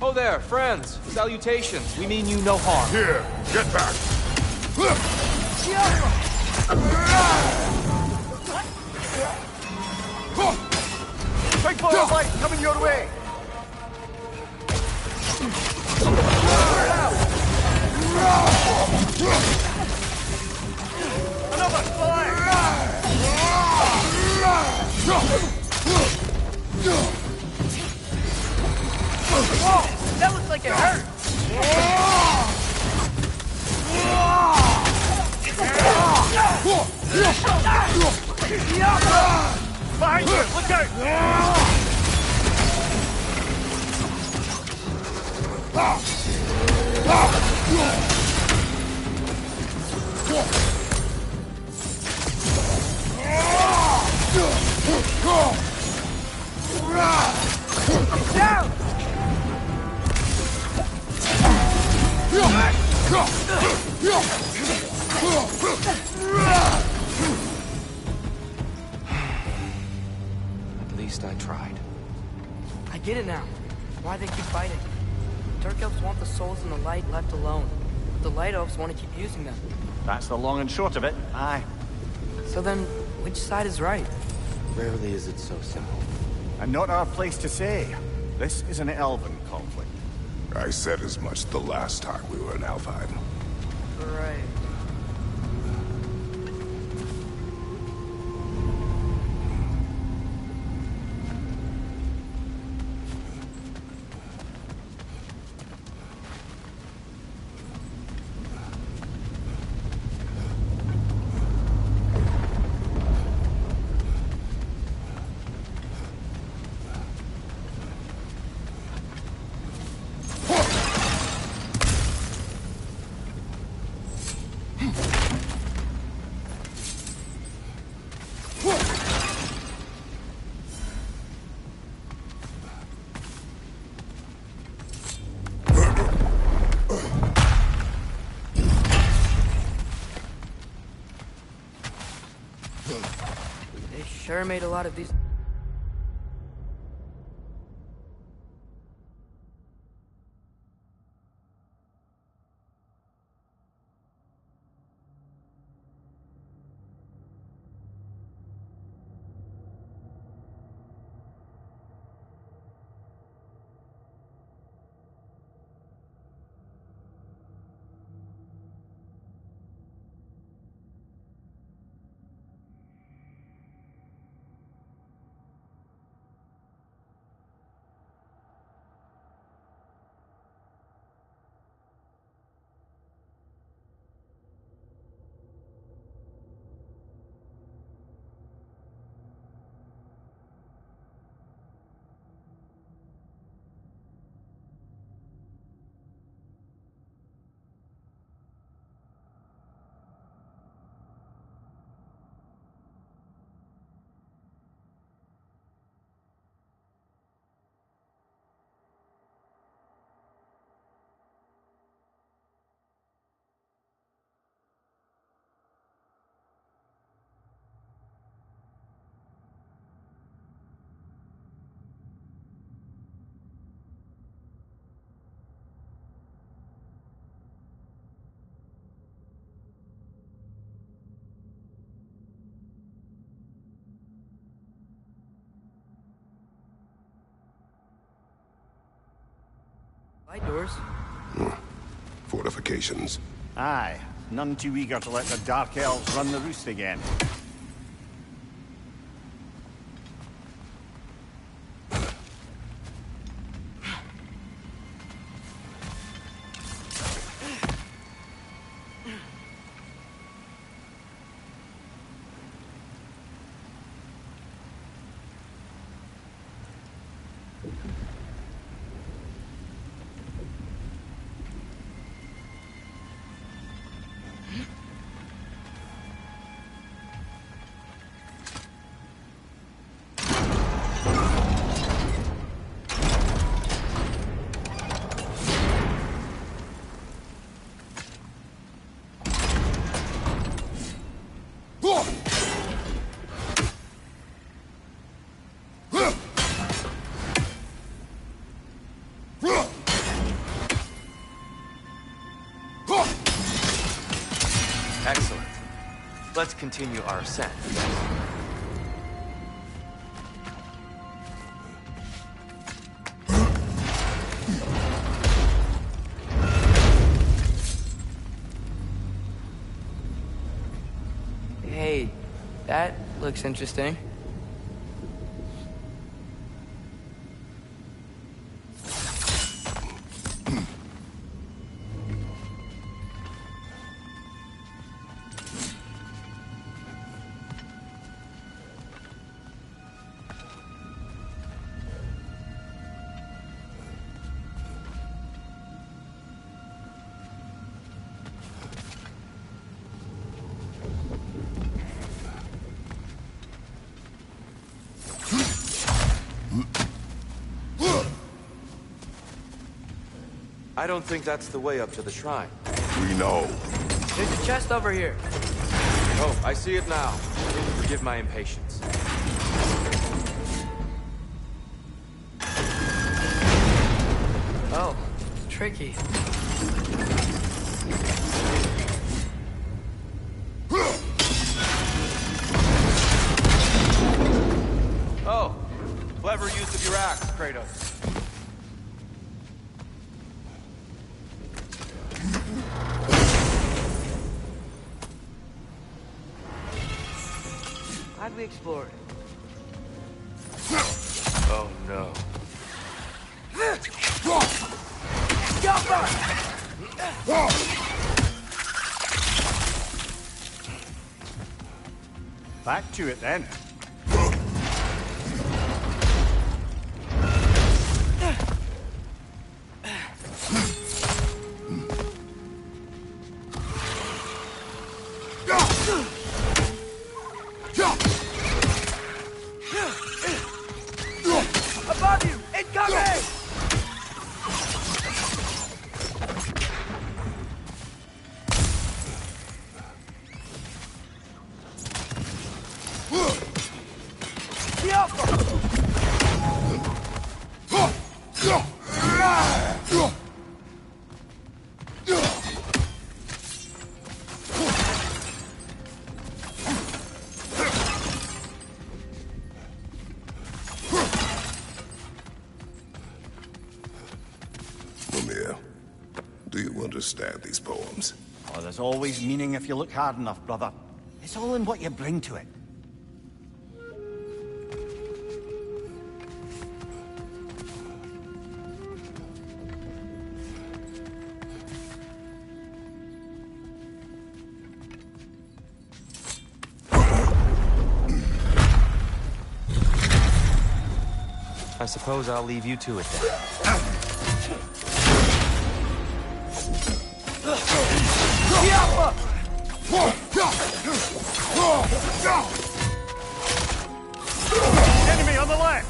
Oh there, friends! Salutations! We mean you no harm. Here! Get back! Big ball of light coming your way! Another flag! Whoa! That looks like it hurt! Behind you! Look out! Down! At least least I tried. I get it now. Why they keep fighting. Dark Elves want the souls in the light left alone. The Light Elves want to keep using them. That's the long and short of it, aye. So then, which side is right? Rarely is it so simple. And not our place to say. This is an elven conflict. I said as much the last time we were in Alfheim. Right. Sure made a lot of these. Light doors. Fortifications. Aye, none too eager to let the Dark Elves run the roost again. Excellent. Let's continue our ascent. Hey, that looks interesting. I don't think that's the way up to the shrine. We know. There's a chest over here. Oh, I see it now. Forgive my impatience. Oh, it's tricky. Oh, clever use of your axe, Kratos. Glad we explored. Oh no. Back to it then. Above you! Incoming! Mimir, do you understand these poems? Oh, there's always meaning if you look hard enough, brother. It's all in what you bring to it. I suppose I'll leave you to it then. Enemy on the left!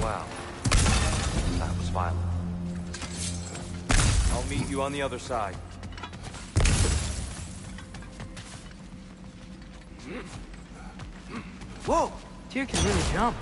Wow. That was violent. I'll meet you on the other side. Whoa! Tyr can really jump.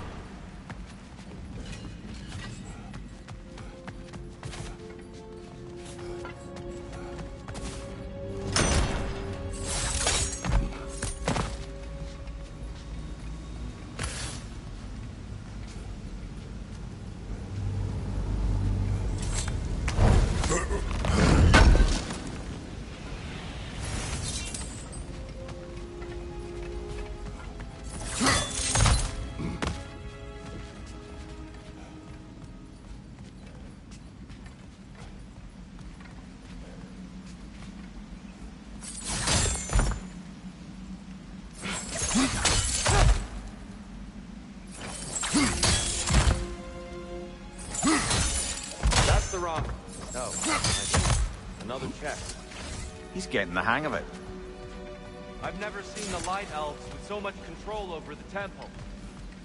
That's the wrong. No. Another check. He's getting the hang of it. I've never seen the Light Elves with so much control over the temple.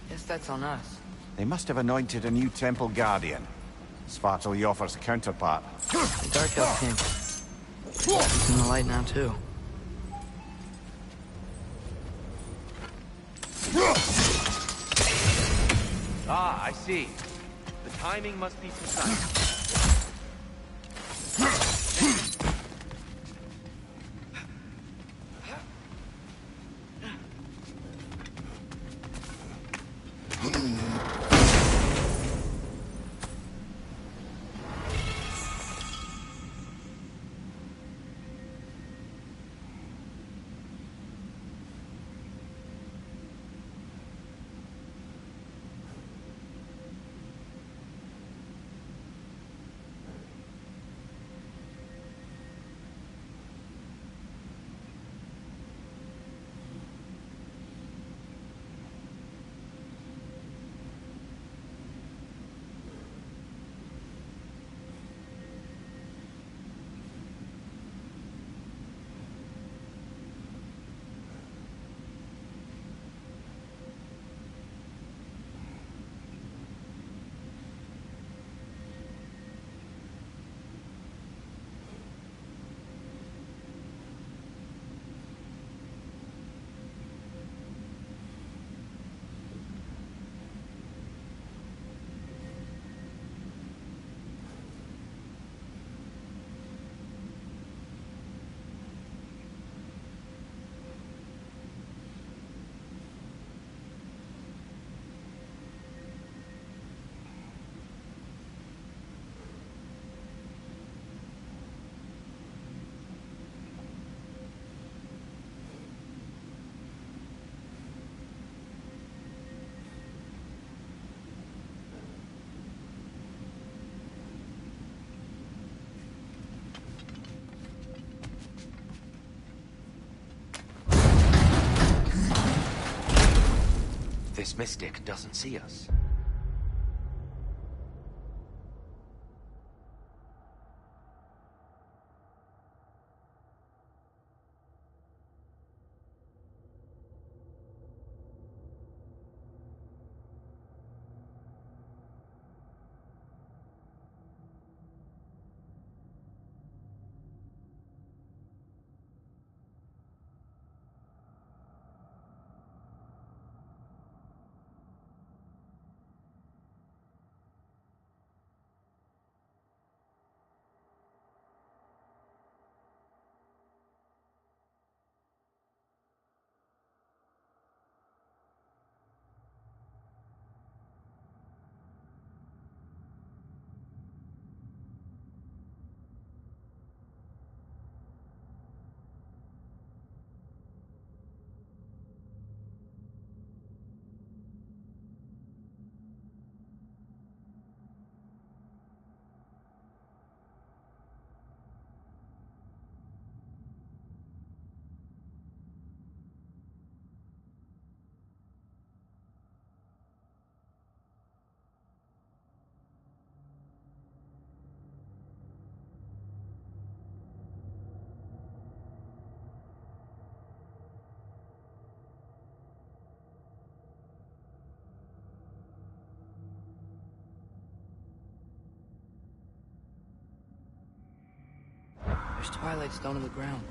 Guess that's on us. They must have anointed a new temple guardian. Svartaljofar's counterpart. The Dark Elf King. He's in the light now, too. Ah, I see. The timing must be precise. this mystic doesn't see us. There's twilight stone on the ground.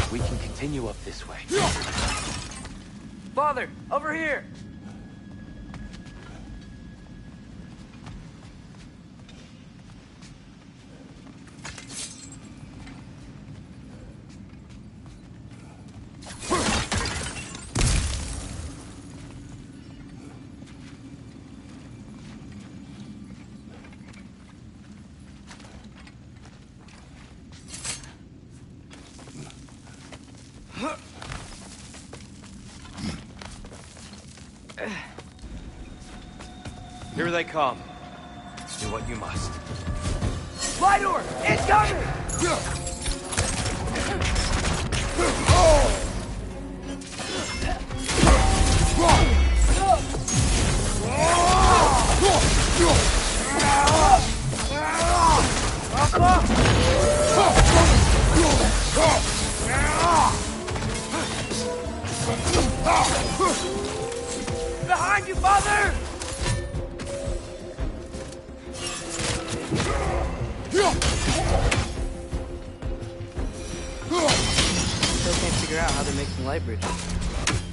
We can continue up this way. Father, over here! Here they come. Do what you must. Light door! Incoming! Behind you, father! Still can't figure out how they're making light bridges.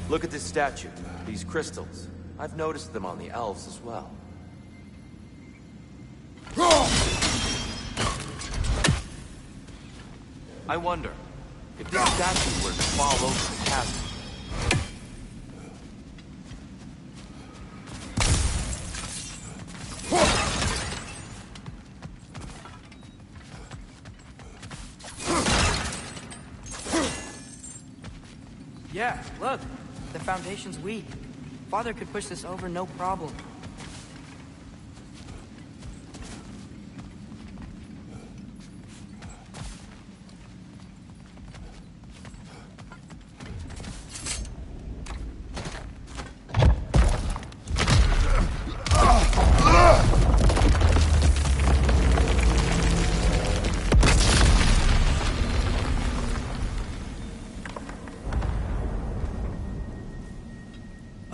Look at this statue. These crystals. I've noticed them on the elves as well. I wonder, if this statue were to fall over the chasm, Yeah, look. The foundation's weak. Father could push this over no problem.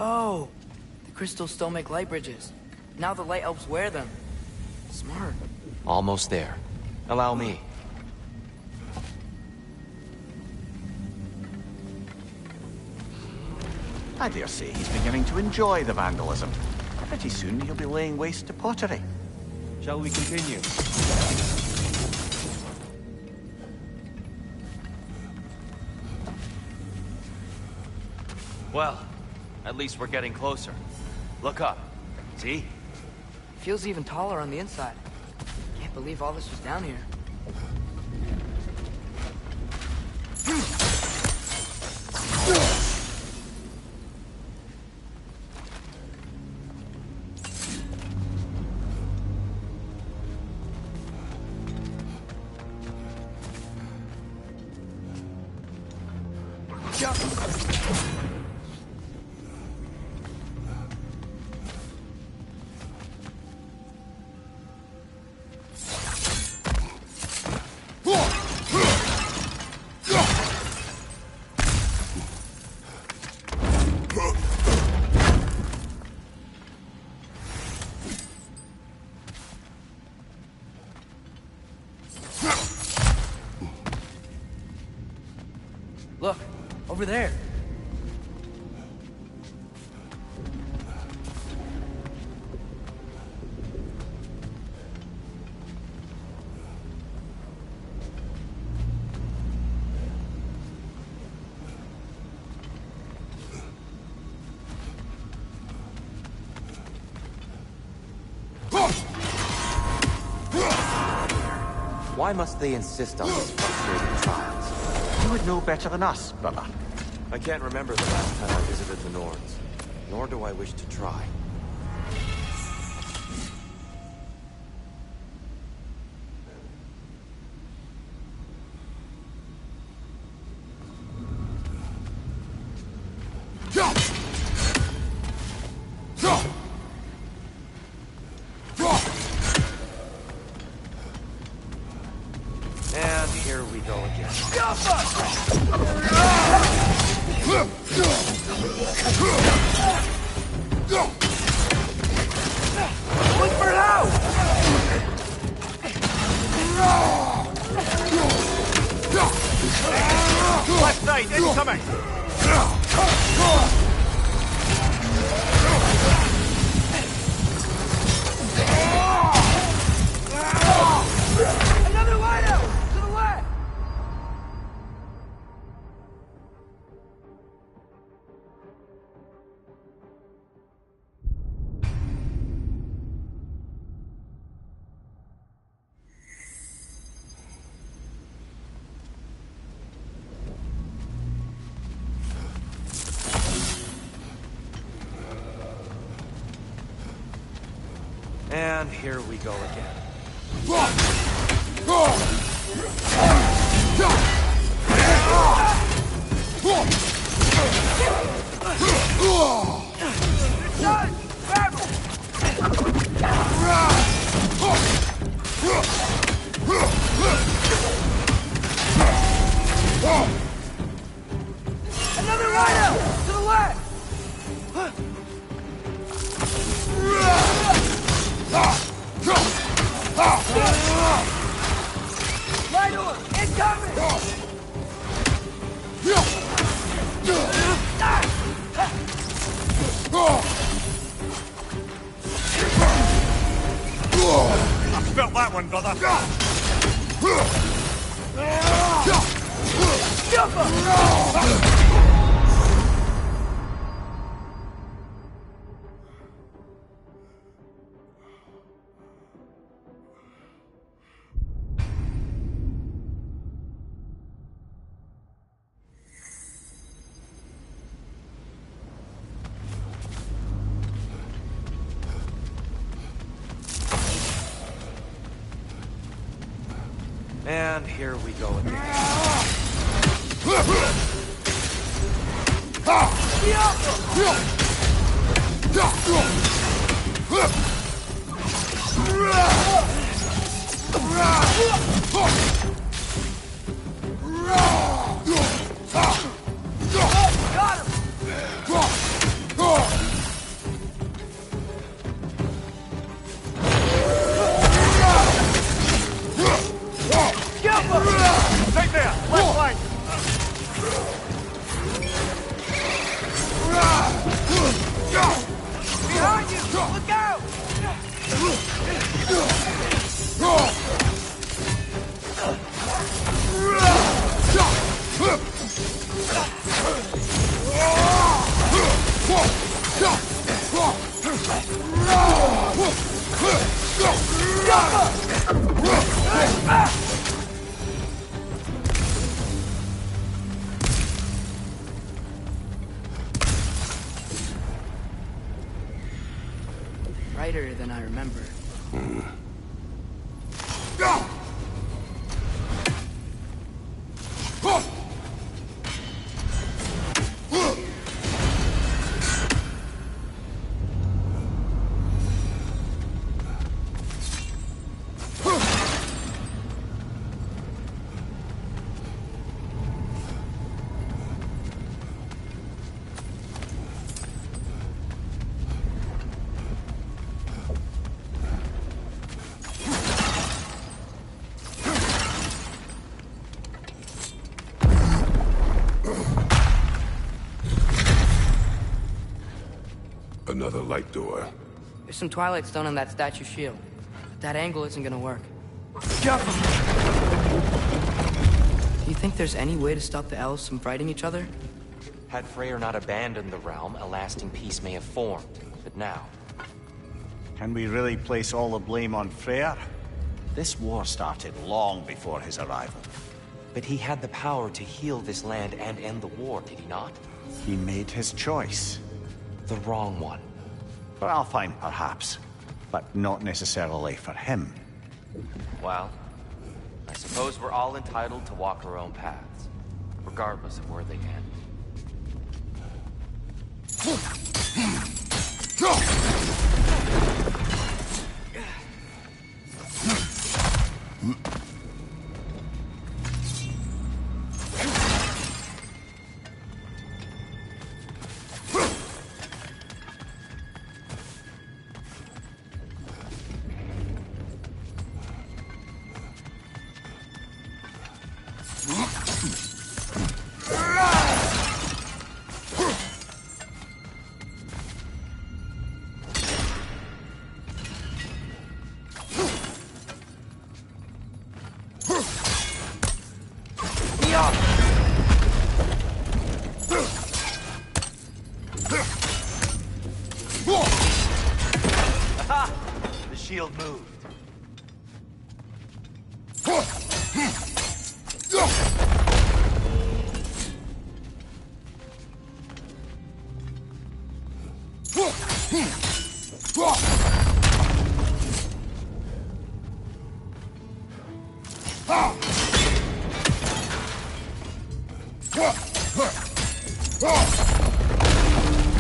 Oh, the crystals still make light bridges. Now the light elves wear them. Smart. almost there. Allow me. I dare say he's beginning to enjoy the vandalism. Pretty soon he'll be laying waste to pottery. Shall we continue? Well, at least we're getting closer. Look up. See? Feels even taller on the inside. Can't believe all this was down here. Look, over there. Why must they insist on these frustrating trials? You would know better than us, brother. I can't remember the last time I visited the Norns, nor do I wish to try. And here we go again. Look for it out! Left side, incoming! Another lighthouse! To the left! And here we go again. Another lighthouse! To the left! Light on! Incoming! I felt that one, brother. And here we go again. Right there! Left flank! Brighter than I remember. Another light door. There's some Twilight Stone on that statue shield. But that angle isn't gonna work. Jump! Do you think there's any way to stop the elves from fighting each other? Had Freyr not abandoned the realm, a lasting peace may have formed. But now... Can we really place all the blame on Freyr? This war started long before his arrival. But he had the power to heal this land and end the war, did he not? He made his choice. The wrong one. For Alfheim, perhaps. But not necessarily for him. Well, I suppose we're all entitled to walk our own paths, regardless of where they end. The shield moved.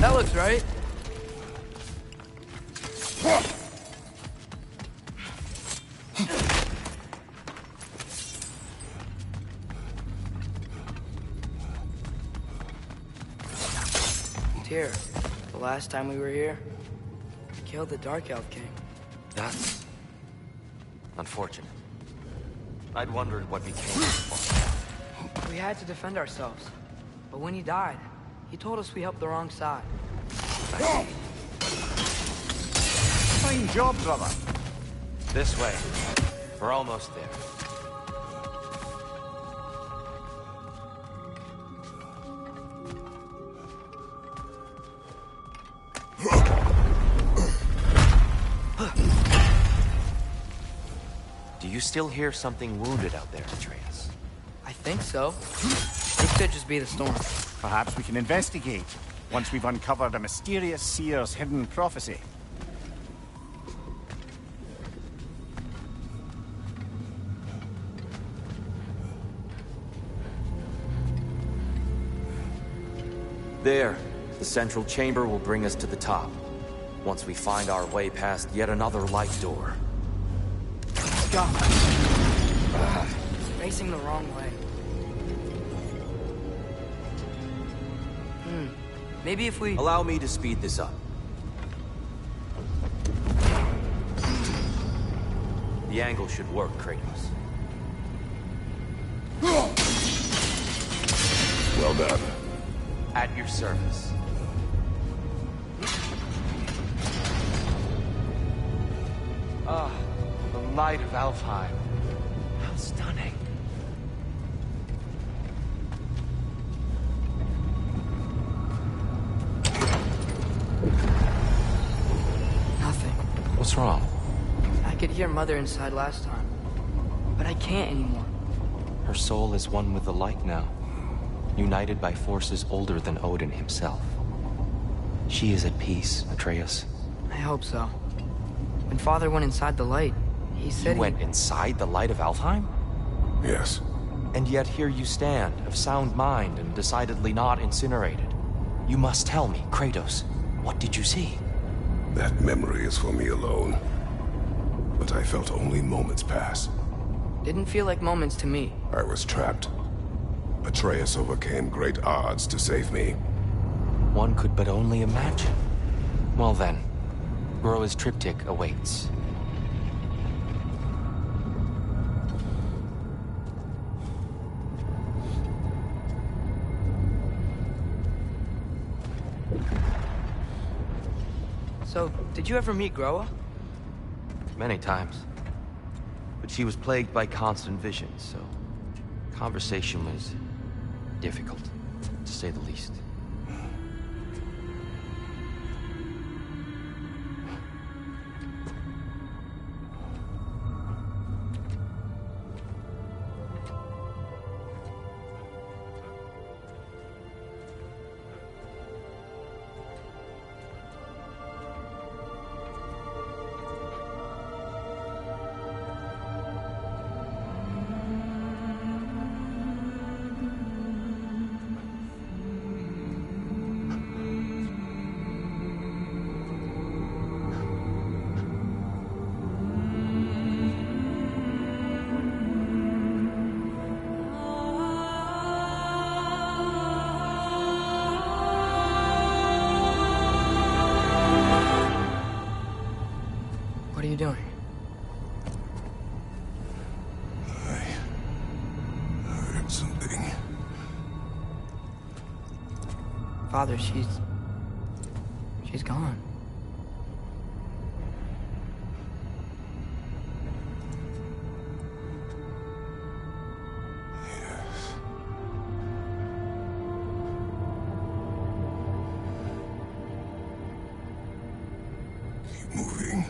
That looks right. Tyr, the last time we were here, we killed the Dark Elf King. That's... unfortunate. I'd wondered what became of his father. We had to defend ourselves. But when he died, he told us we helped the wrong side. Fine job, brother. This way. We're almost there. Do you still hear something wounded out there, Atreus? I think so. It could just be the storm. Perhaps we can investigate, once we've uncovered a mysterious seer's hidden prophecy. There. The central chamber will bring us to the top. Once we find our way past yet another light door. Go. Facing the wrong way. Maybe if we... Allow me to speed this up. The angle should work, Kratos. Well done. At your service. Ah, the light of Alfheim. How stunning. Nothing. What's wrong? I could hear Mother inside last time, but I can't anymore. Her soul is one with the light now, united by forces older than Odin himself. She is at peace, Atreus. I hope so. When Father went inside the light, he said You went inside the light of Alfheim? Yes. And yet here you stand, of sound mind and decidedly not incinerated. You must tell me, Kratos, what did you see? That memory is for me alone. But I felt only moments pass. Didn't feel like moments to me. I was trapped. Atreus overcame great odds to save me. One could but only imagine. Well then, Groa's triptych awaits. So, did you ever meet Groa? Many times. But she was plagued by constant visions, so conversation was difficult, to say the least. What are you doing? I heard something. Father, she's gone. Yes. Keep moving.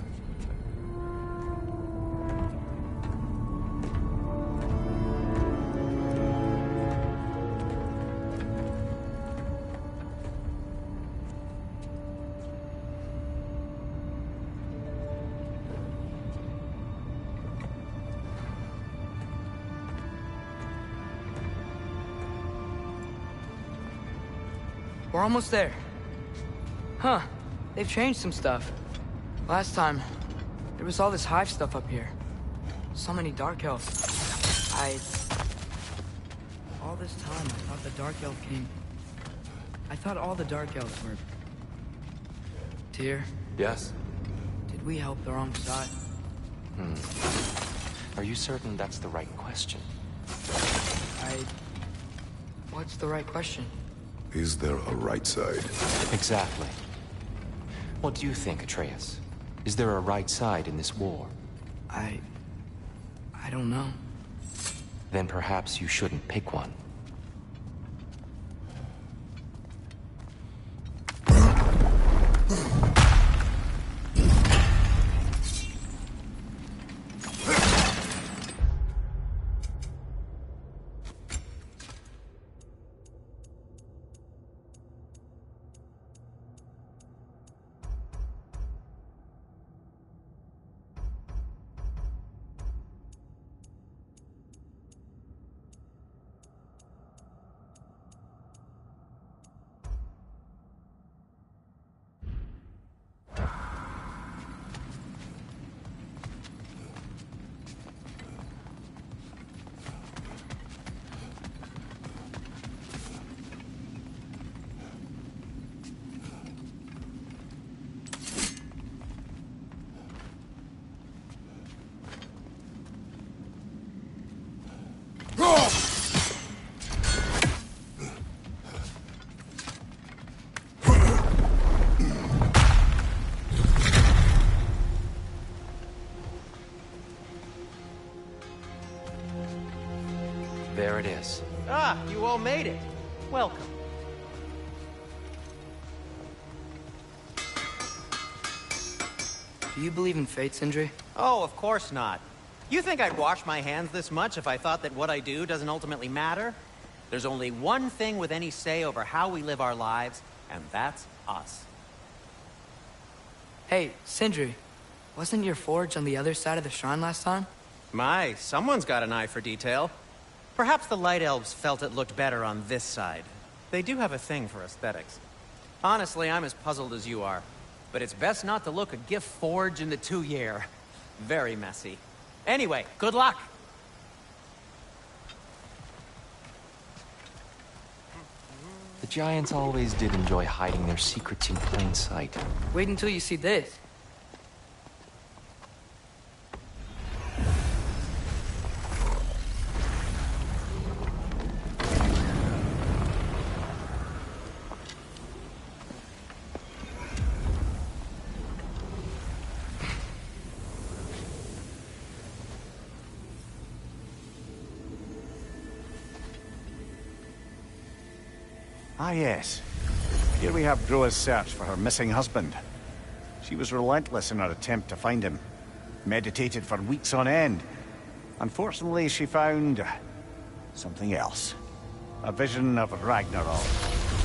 We're almost there. Huh. They've changed some stuff. Last time, there was all this hive stuff up here. So many Dark Elves. All this time, I thought the Dark Elf came... I thought all the Dark Elves were... Tyr, Yes? did we help the wrong side? Are you certain that's the right question? What's the right question? Is there a right side? Exactly. What do you think, Atreus? Is there a right side in this war? I don't know. Then perhaps you shouldn't pick one. There it is. Ah, you all made it. Welcome. Do you believe in fate, Sindri? Oh, of course not. You think I'd wash my hands this much if I thought that what I do doesn't ultimately matter? There's only one thing with any say over how we live our lives, and that's us. Hey, Sindri, wasn't your forge on the other side of the shrine last time? My, someone's got an eye for detail. Perhaps the Light Elves felt it looked better on this side. They do have a thing for aesthetics. Honestly, I'm as puzzled as you are. But it's best not to look a gift forge in the 2-year. Very messy. Anyway, good luck! The Giants always did enjoy hiding their secrets in plain sight. Wait until you see this. Ah, yes. Here we have Groa's search for her missing husband. She was relentless in her attempt to find him. Meditated for weeks on end. Unfortunately, she found something else. A vision of Ragnarok.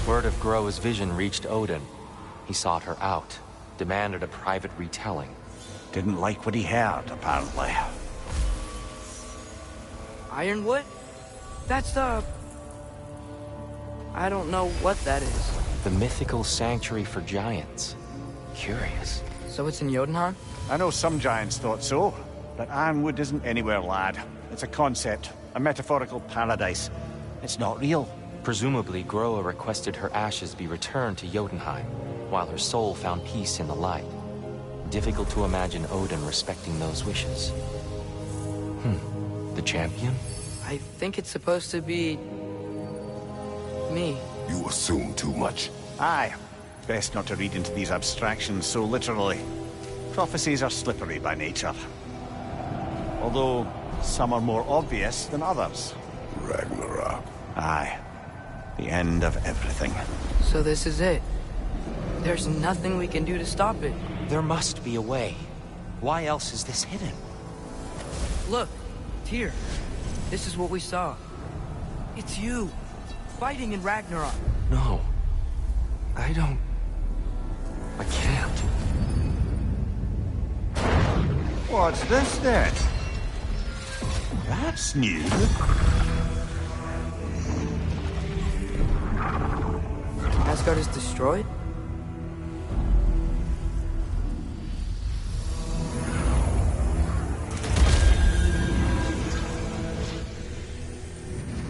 Word of Groa's vision reached Odin. He sought her out, demanded a private retelling. Didn't like what he heard, apparently. Ironwood? That's the... I don't know what that is. The mythical sanctuary for giants. Curious. So it's in Jotunheim? I know some giants thought so, but Ironwood isn't anywhere, lad. It's a concept, a metaphorical paradise. It's not real. Presumably, Groa requested her ashes be returned to Jotunheim, while her soul found peace in the light. Difficult to imagine Odin respecting those wishes. The champion? I think it's supposed to be... me. You assume too much. Aye. Best not to read into these abstractions so literally. Prophecies are slippery by nature. Although, some are more obvious than others. Ragnarok. Aye. The end of everything. So this is it. There's nothing we can do to stop it. There must be a way. Why else is this hidden? Look, Tyr. This is what we saw. It's you, fighting in Ragnarok. No. I don't... I can't. What's this then? That's new. Asgard is destroyed?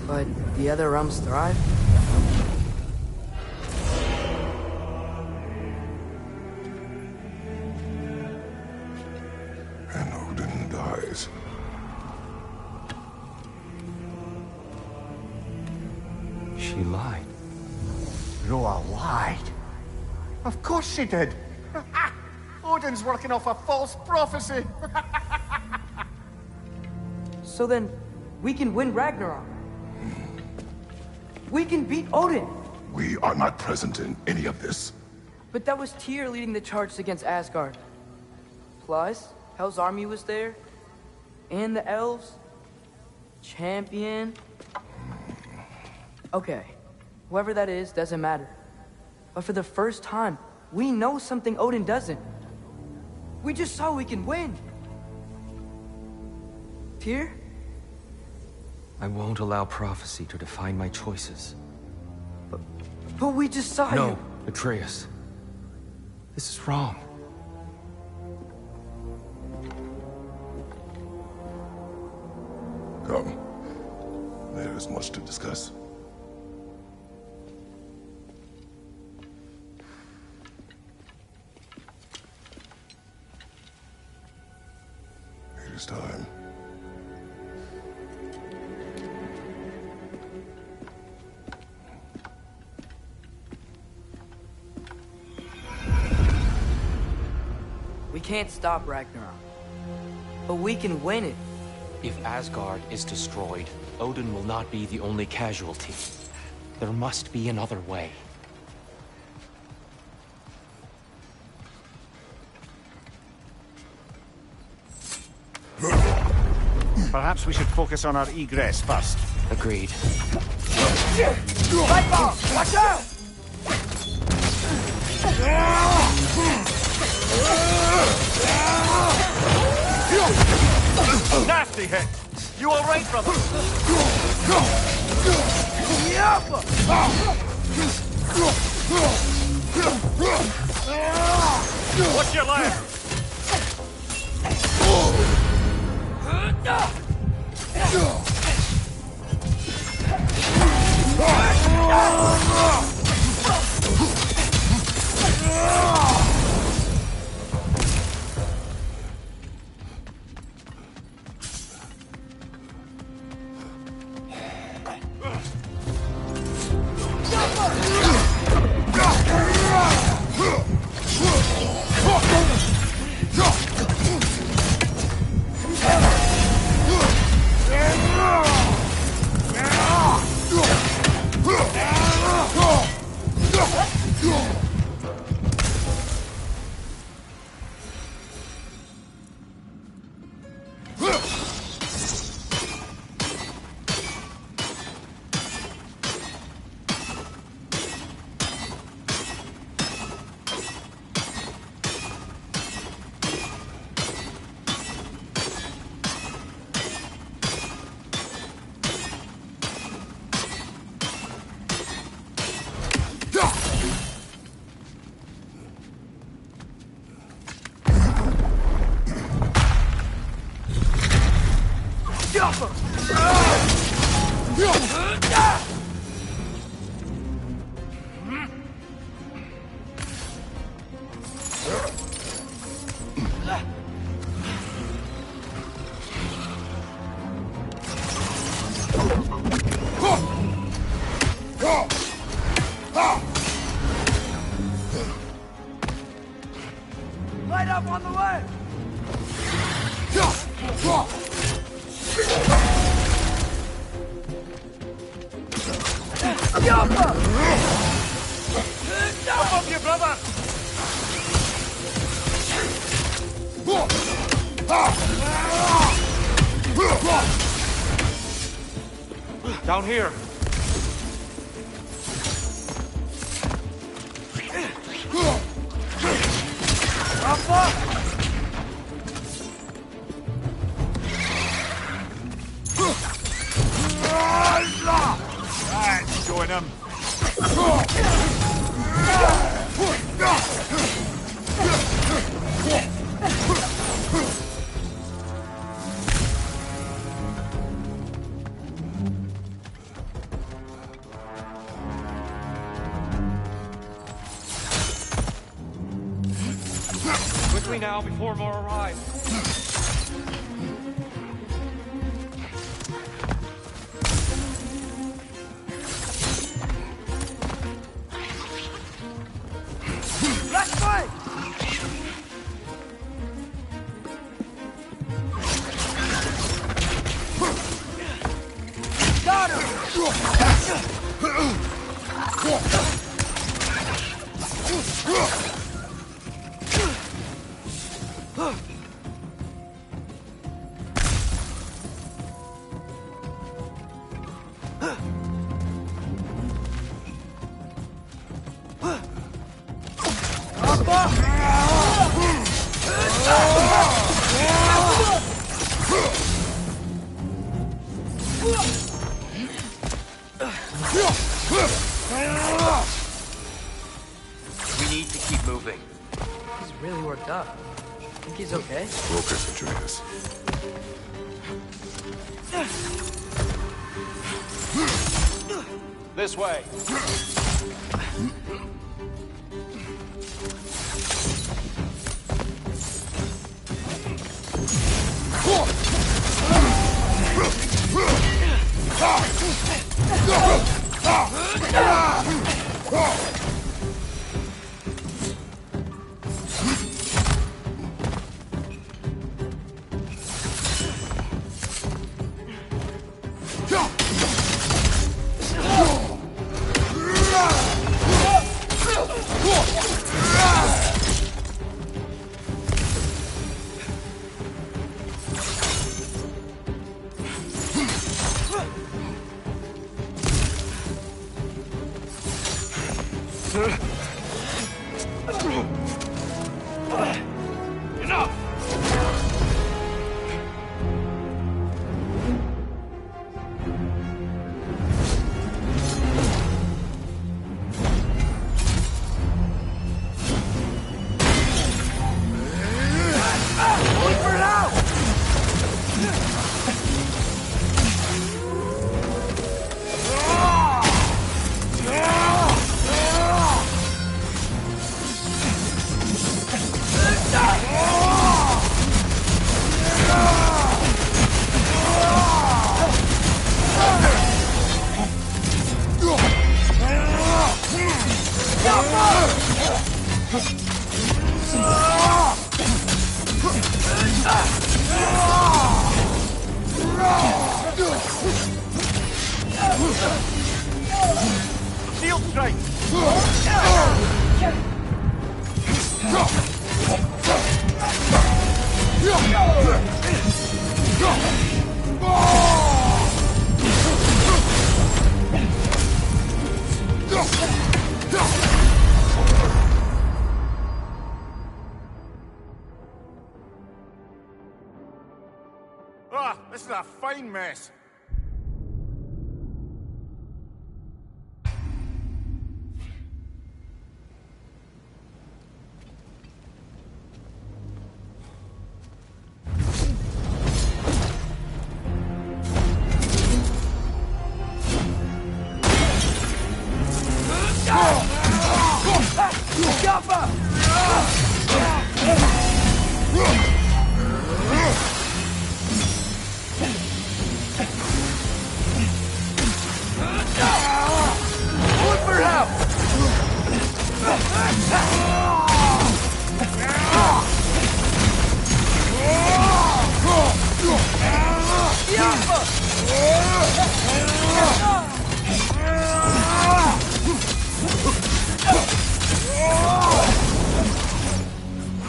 But the other realms thrive? And Odin dies. She lied. Groa lied. Of course she did. Odin's working off a false prophecy. So then, we can win Ragnarok. We can beat Odin. We are not present in any of this. But that was Tyr leading the charge against Asgard. Plus, Hell's army was there. And the elves. Champion. Okay. Whoever that is doesn't matter. But for the first time, we know something Odin doesn't. We just saw we can win. Tyr? I won't allow prophecy to define my choices. But we just saw you. No, Atreus. This is wrong. Come. There is much to discuss. It is time. We can't stop Ragnarok. But we can win it. If Asgard is destroyed, Odin will not be the only casualty. There must be another way. Perhaps we should focus on our egress first. Agreed. Light bulb! Watch out! Nasty hit! You all right, brother? What's your left? Light up on the left! Up on you, brother! Down here. That's showing him. Quickly now, before more arrive. Left way! Got We need to keep moving. He's really worked up. Think he's okay? Focus, Atreus. This way. Ah, this is a fine mess.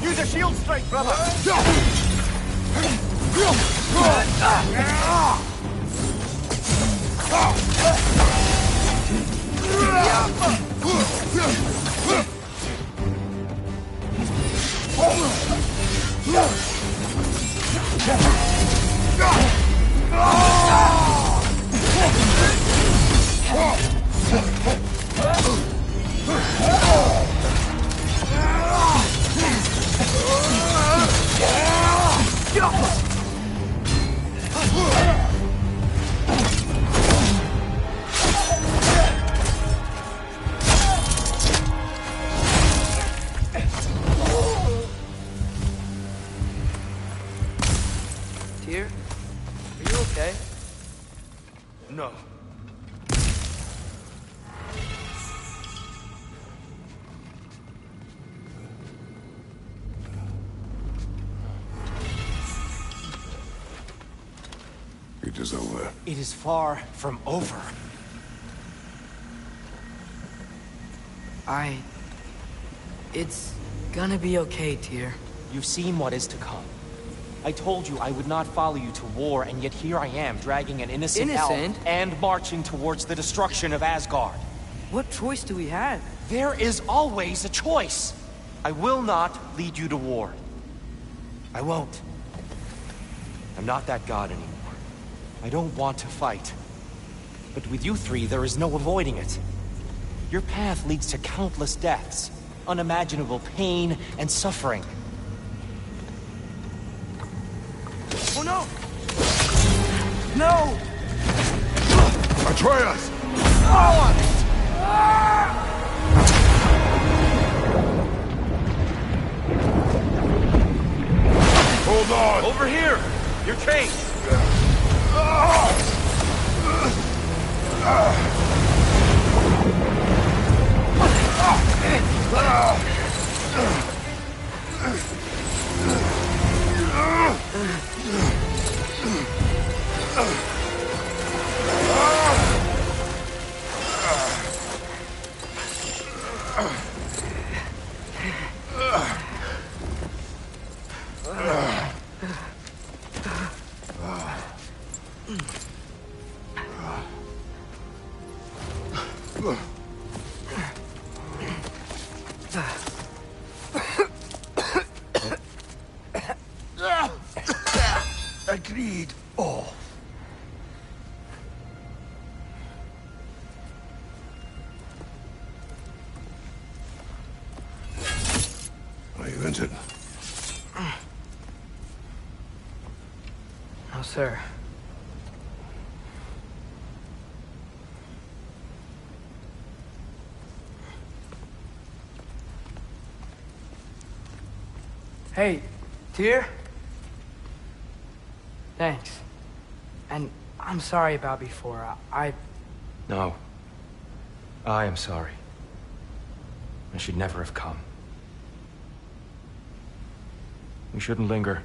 Use a shield strike, brother! Tyr, are you okay? No. It is over. It is far from over. It's gonna be okay, Tyr. You've seen what is to come. I told you I would not follow you to war, and yet here I am, dragging an innocent elf and marching towards the destruction of Asgard. What choice do we have? There is always a choice. I will not lead you to war. I won't. I'm not that god anymore. I don't want to fight. But with you three, there is no avoiding it. Your path leads to countless deaths, unimaginable pain and suffering. Oh no! No! Atreus! Hold on! Over here! You're chained! Agreed. Oh. Are you injured? No, sir. Hey, Tyr? Thanks. And I'm sorry about before. No. I am sorry. I should never have come. We shouldn't linger.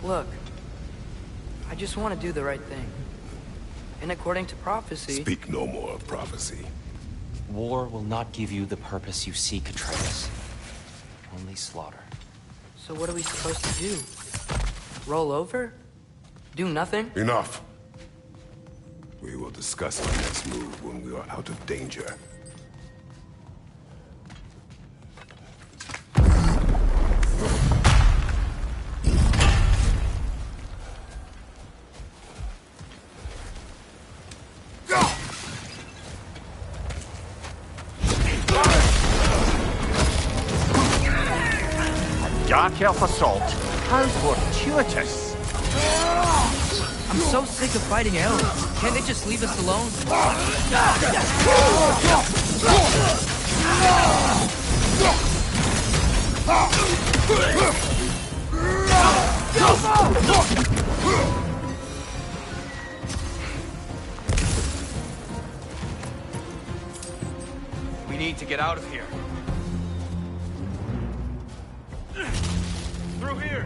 Look, I just want to do the right thing. And according to prophecy... Speak no more of prophecy. War will not give you the purpose you seek, Atreus. Only slaughter. So what are we supposed to do? Roll over? Do nothing? Enough. We will discuss our next move when we are out of danger. Dark Elf assault? How fortuitous! I'm so sick of fighting elves. Can't they just leave us alone? We need to get out of here. Through here!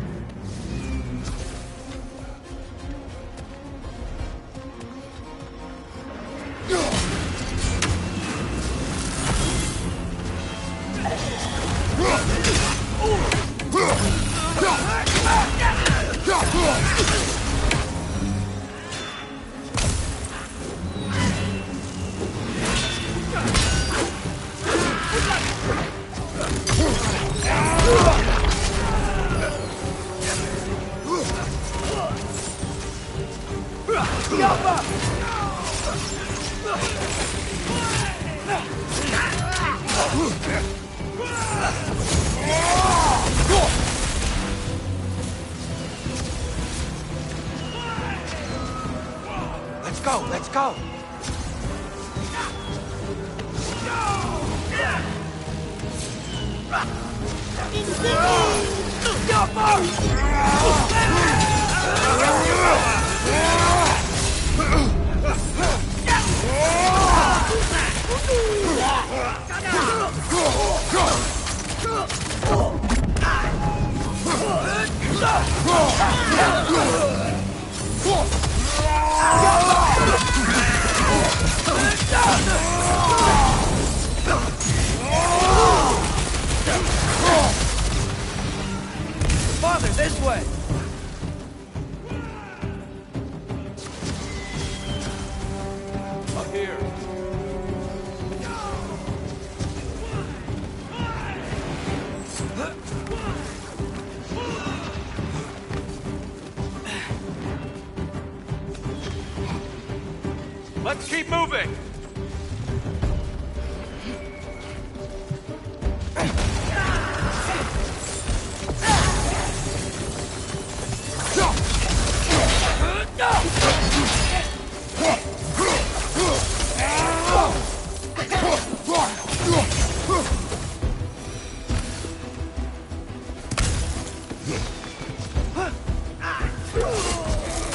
Let's go, let's go! Father, this way! Up here. Let's keep moving!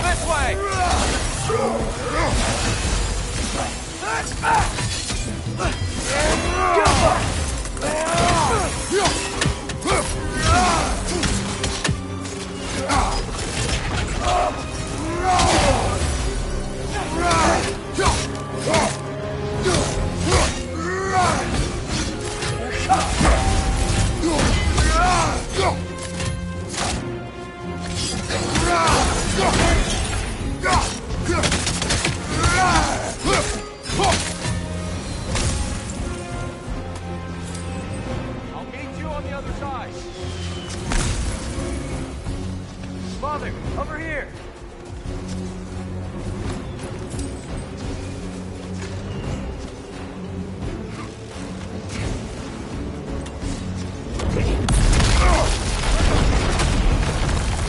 This way! I'll meet you on the other side. Father, over here.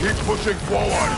Keep pushing forward!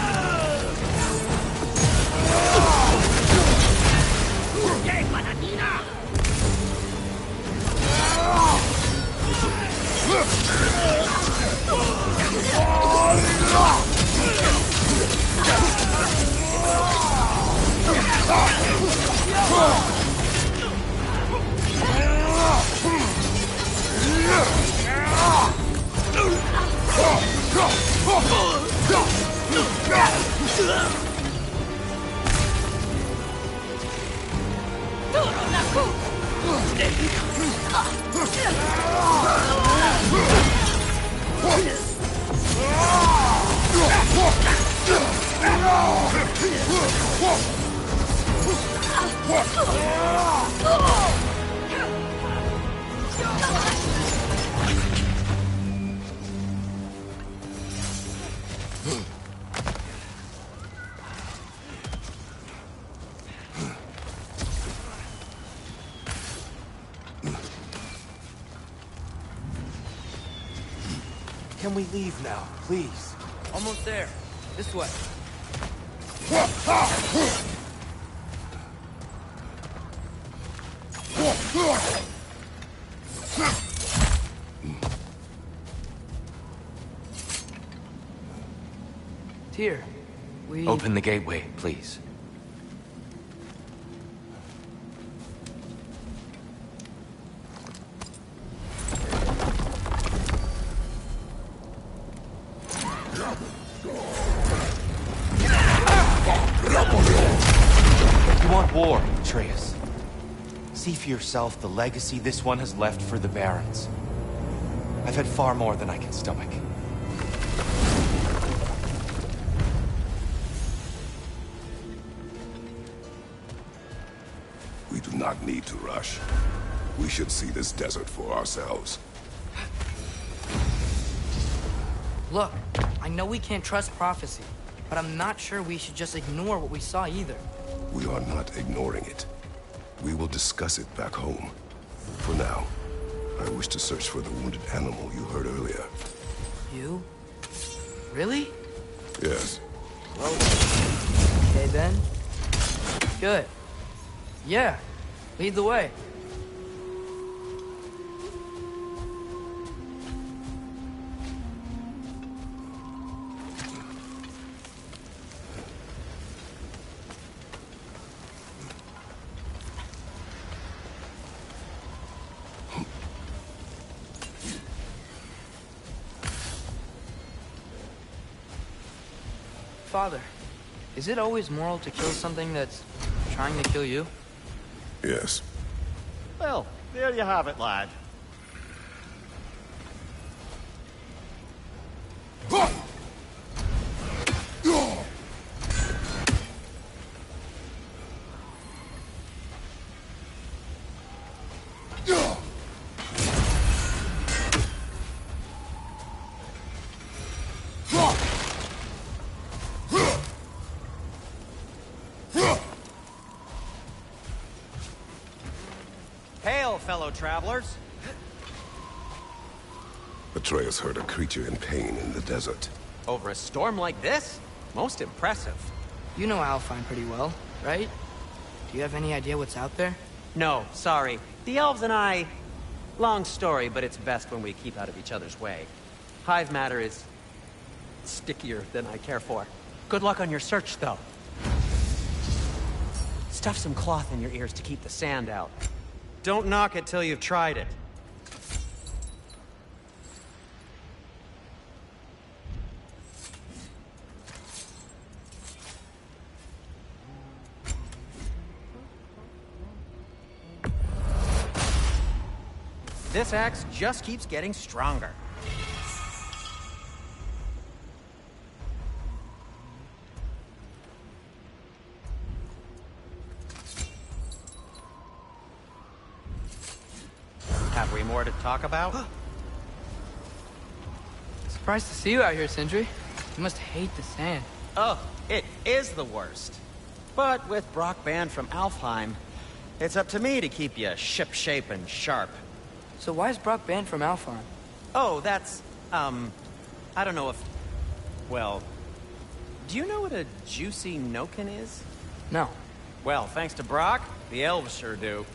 Can we leave now, please? Almost there. This way. Tyr, we... Open the gateway, please. You want war, Atreus. See for yourself the legacy this one has left for the Barons. I've had far more than I can stomach. We do not need to rush. We should see this desert for ourselves. Look, I know we can't trust prophecy, but I'm not sure we should just ignore what we saw either. We are not ignoring it. We will discuss it back home. For now, I wish to search for the wounded animal you heard earlier. You? Really? Yes. Okay then. Good. Yeah. Lead the way. Father, is it always moral to kill something that's trying to kill you? Yes. Well, there you have it, lad. Hail, fellow travelers. Atreus heard a creature in pain in the desert. Over a storm like this? Most impressive. You know Alfheim pretty well, right? Do you have any idea what's out there? No, sorry. The elves and I... Long story, but it's best when we keep out of each other's way. Hive matter is... stickier than I care for. Good luck on your search, though. Stuff some cloth in your ears to keep the sand out. Don't knock it till you've tried it. This axe just keeps getting stronger. Have we more to talk about? Surprised to see you out here, Sindri. You must hate the sand. Oh, it is the worst. But with Brock banned from Alfheim, it's up to me to keep you ship-shape and sharp. So why is Brock banned from Alfheim? Oh, that's, I don't know if... Well, do you know what a juicy Noken is? No. Well, thanks to Brock, the elves sure do.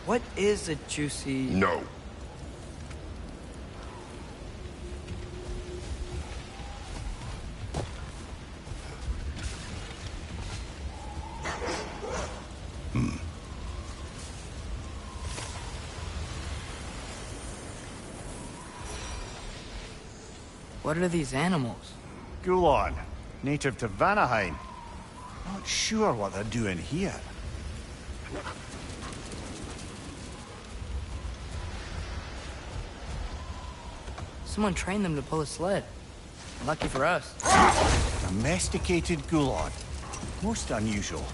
What is a juicy... No. What are these animals? Gulon, native to Vanaheim. Not sure what they're doing here. Someone trained them to pull a sled. Lucky for us. Domesticated Gulod. Most unusual.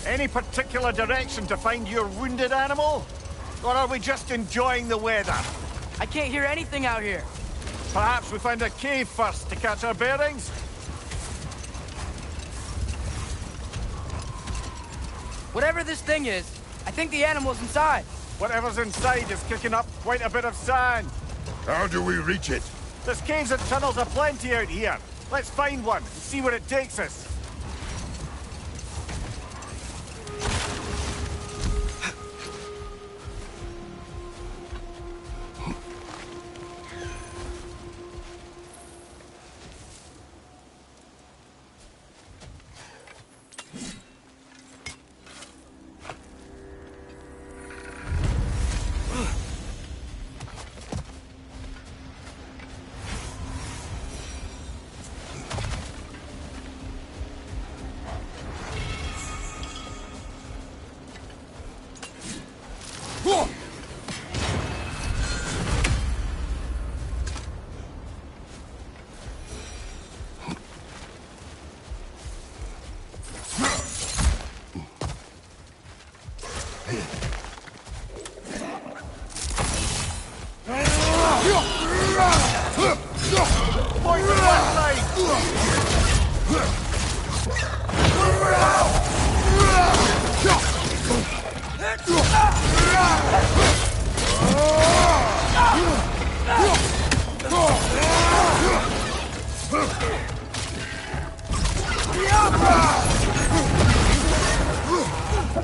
Any particular direction to find your wounded animal? Or are we just enjoying the weather? I can't hear anything out here. Perhaps we find a cave first to catch our bearings? Whatever this thing is, I think the animal's inside. Whatever's inside is kicking up quite a bit of sand. How do we reach it? There's caves and tunnels aplenty out here. Let's find one and see where it takes us.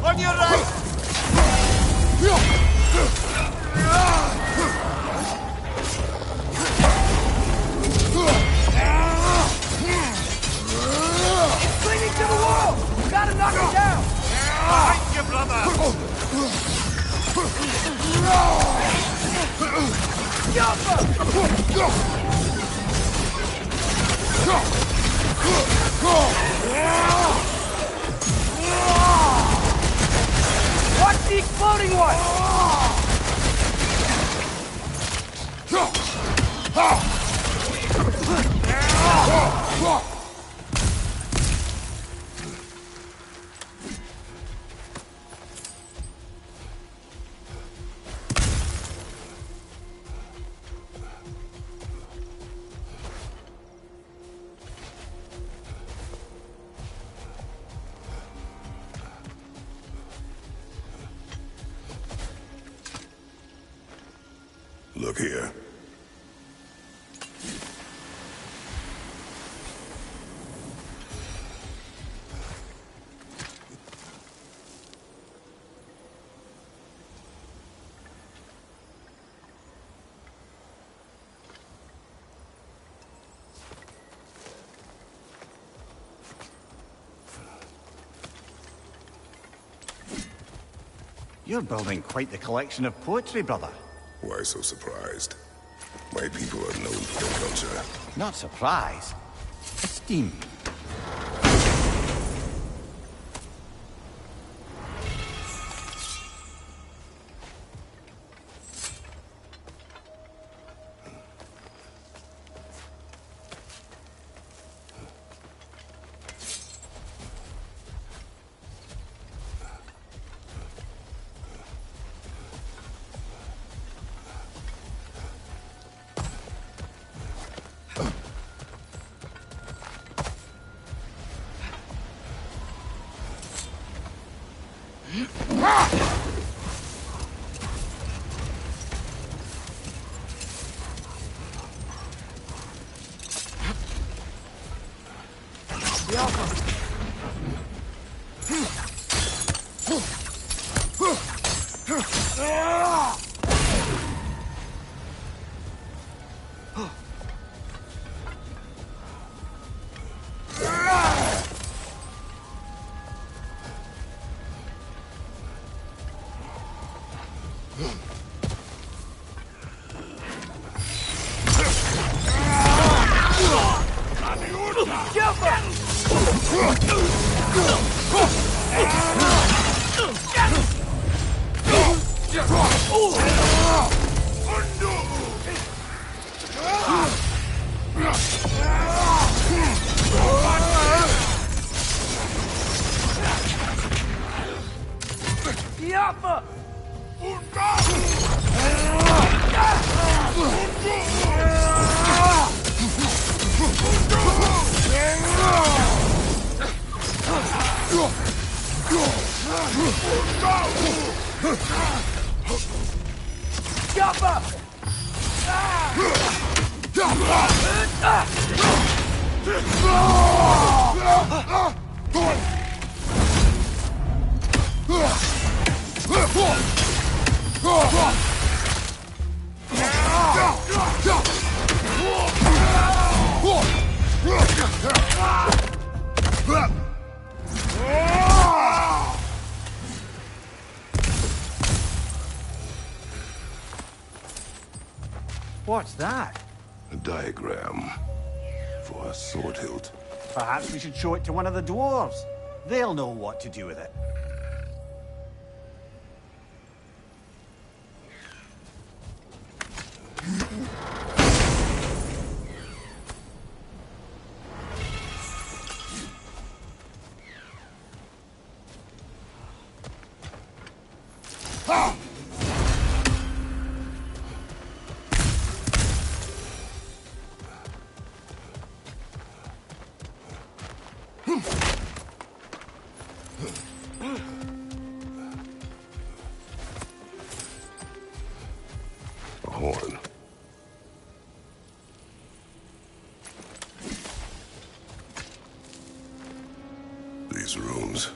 On your right! Clinging to the wall! Gotta knock him down! Behind you, brother! Watch the exploding one! Look here. You're building quite the collection of poetry, brother. Why so surprised? My people are known for their culture. Not surprise. Esteem. What's that? A diagram for a sword hilt. Perhaps we should show it to one of the dwarves. They'll know what to do with it. A horn. These runes.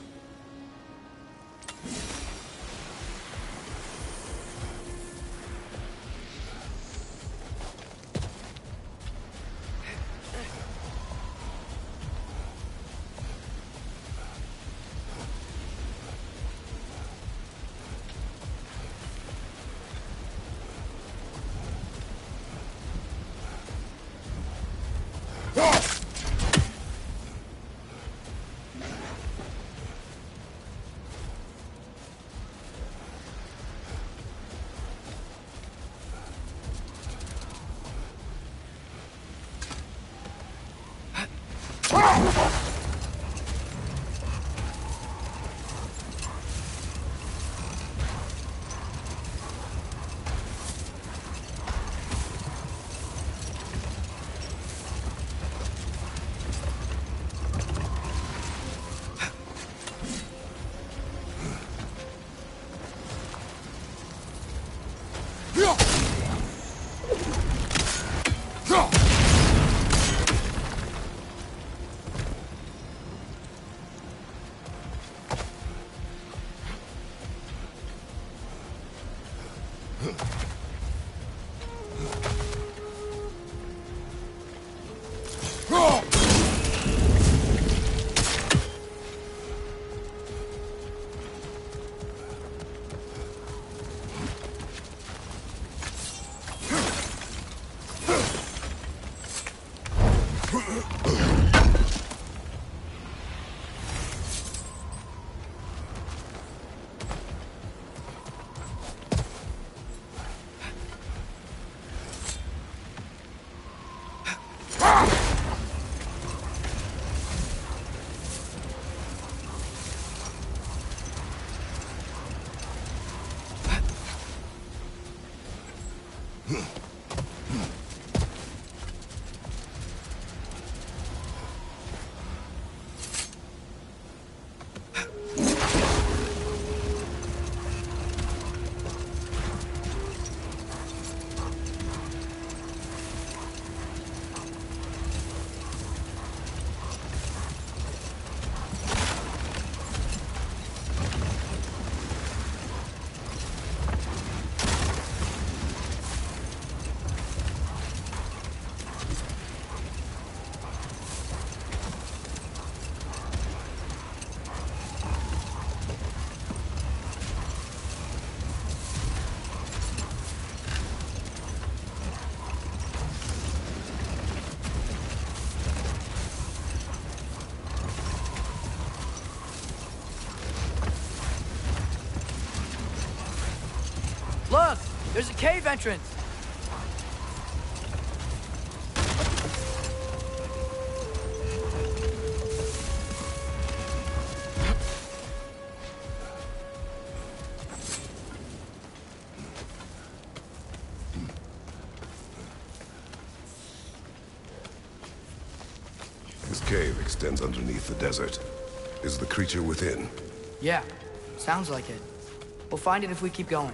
There's a cave entrance! This cave extends underneath the desert. Is the creature within? Yeah, sounds like it. We'll find it if we keep going.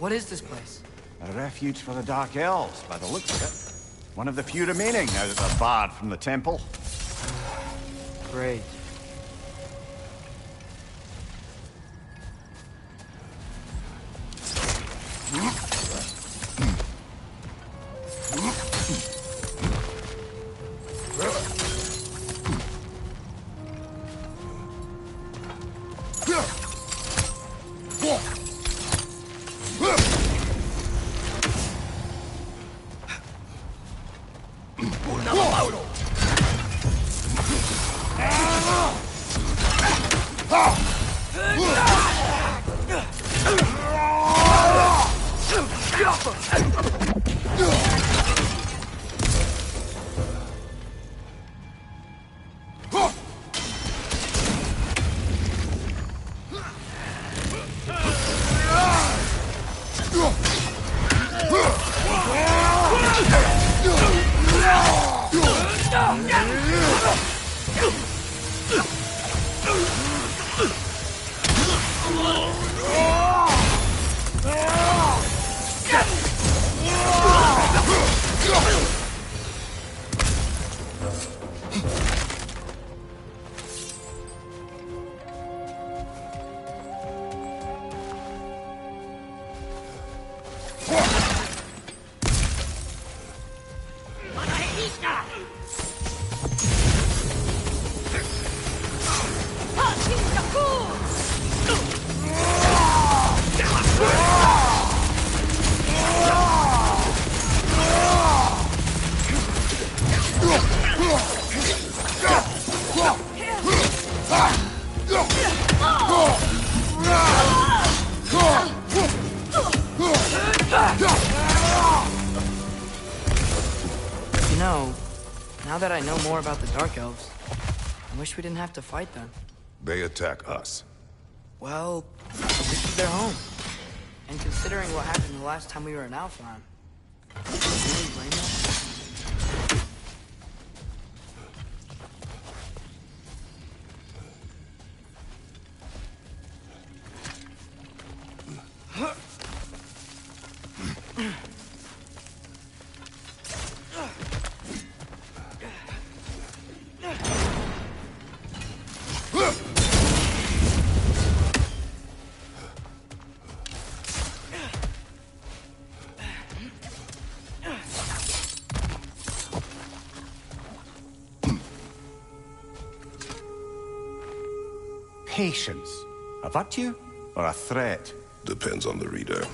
What is this place? A refuge for the Dark Elves, by the looks of it. One of the few remaining now that they're barred from the temple. Great. You know, now that I know more about the Dark Elves, I wish we didn't have to fight them. They attack us. Well, this is their home. And considering what happened the last time we were in Alfheim, can you really blame them? Patience. A virtue or a threat? Depends on the reader.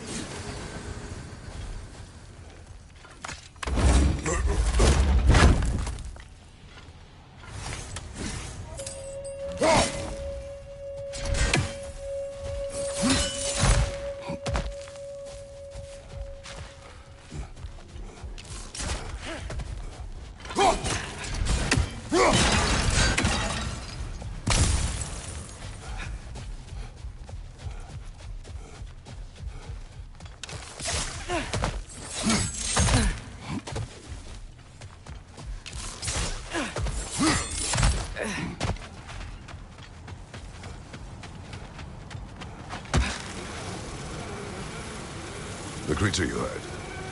The creature you heard,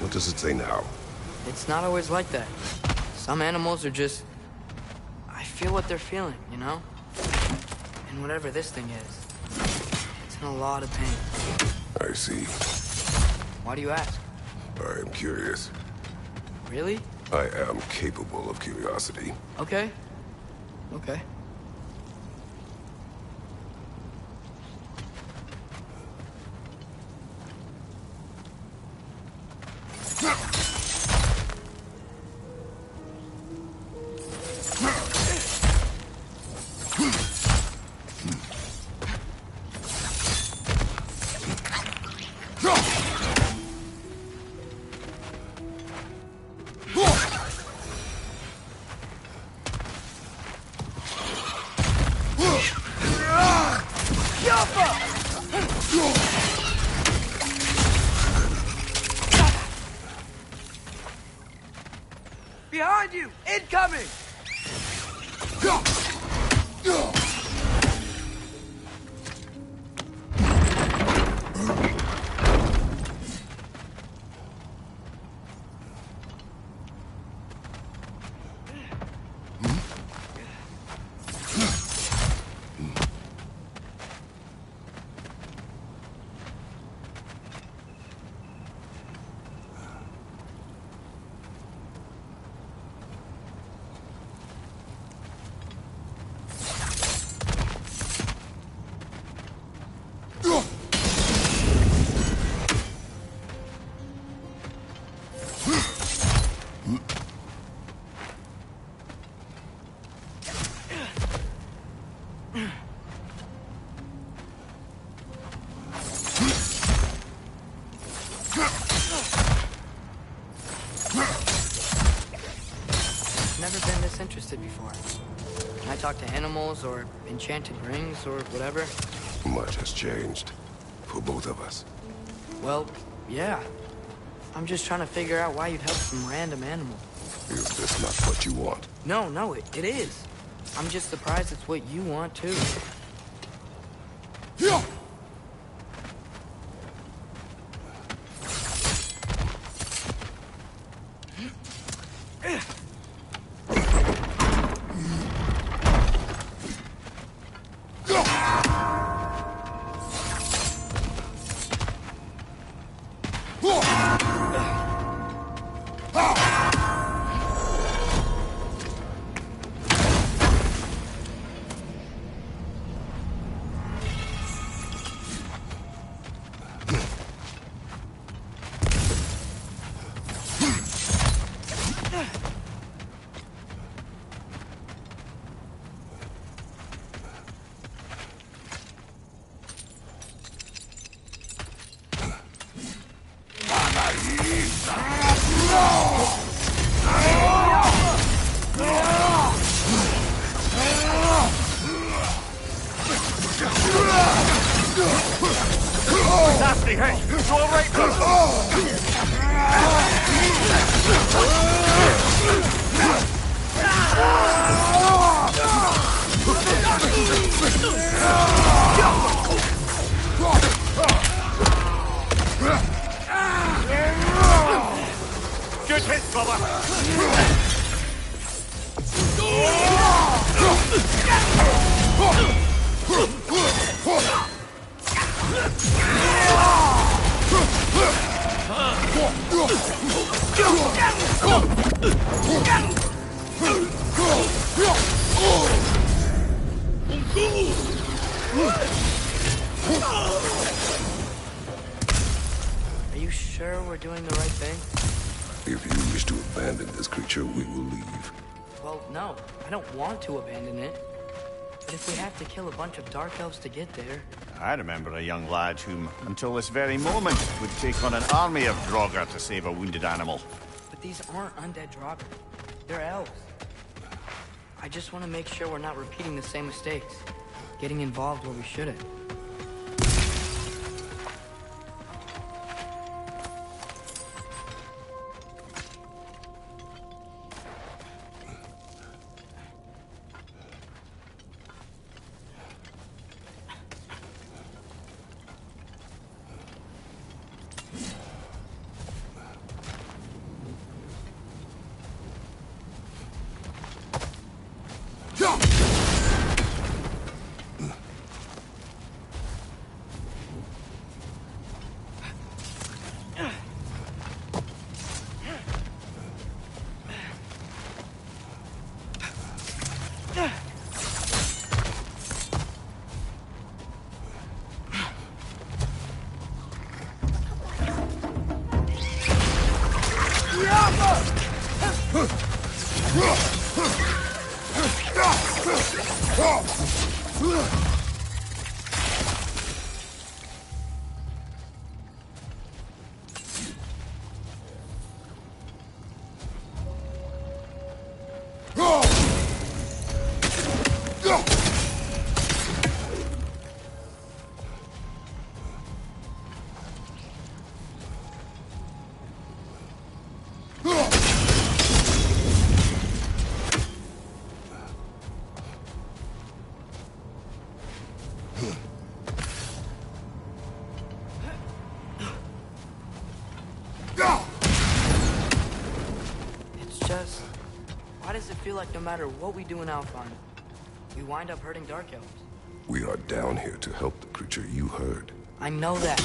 what does it say now? It's not always like that. Some animals are just... I feel what they're feeling, you know? And whatever this thing is, it's in a lot of pain. I see. Why do you ask? I am curious. Really? I am capable of curiosity. Okay. Okay. Behind you! Incoming! Never been this interested before. Can I talk to animals or enchanted rings or whatever? Much has changed. For both of us. Well, yeah. I'm just trying to figure out why you'd help some random animal. Is this not what you want? No, it is. I'm just surprised it's what you want, too. Nasty, hey! You all right, Good hit, brother! Are you sure we're doing the right thing? If you wish to abandon this creature, we will leave. Well, no. I don't want to abandon it. But if we have to kill a bunch of dark elves to get there... I remember a young lad whom, until this very moment, would take on an army of Draugr to save a wounded animal. But these aren't undead Draugr. They're elves. I just want to make sure we're not repeating the same mistakes. Getting involved where we shouldn't. It's just... Why does it feel like no matter what we do in Alfheim, we wind up hurting Dark Elves? We are down here to help the creature you heard. I know that,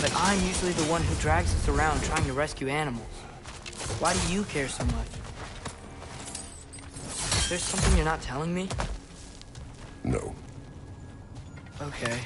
but I'm usually the one who drags us around trying to rescue animals. Why do you care so much? There's something you're not telling me? No. Okay.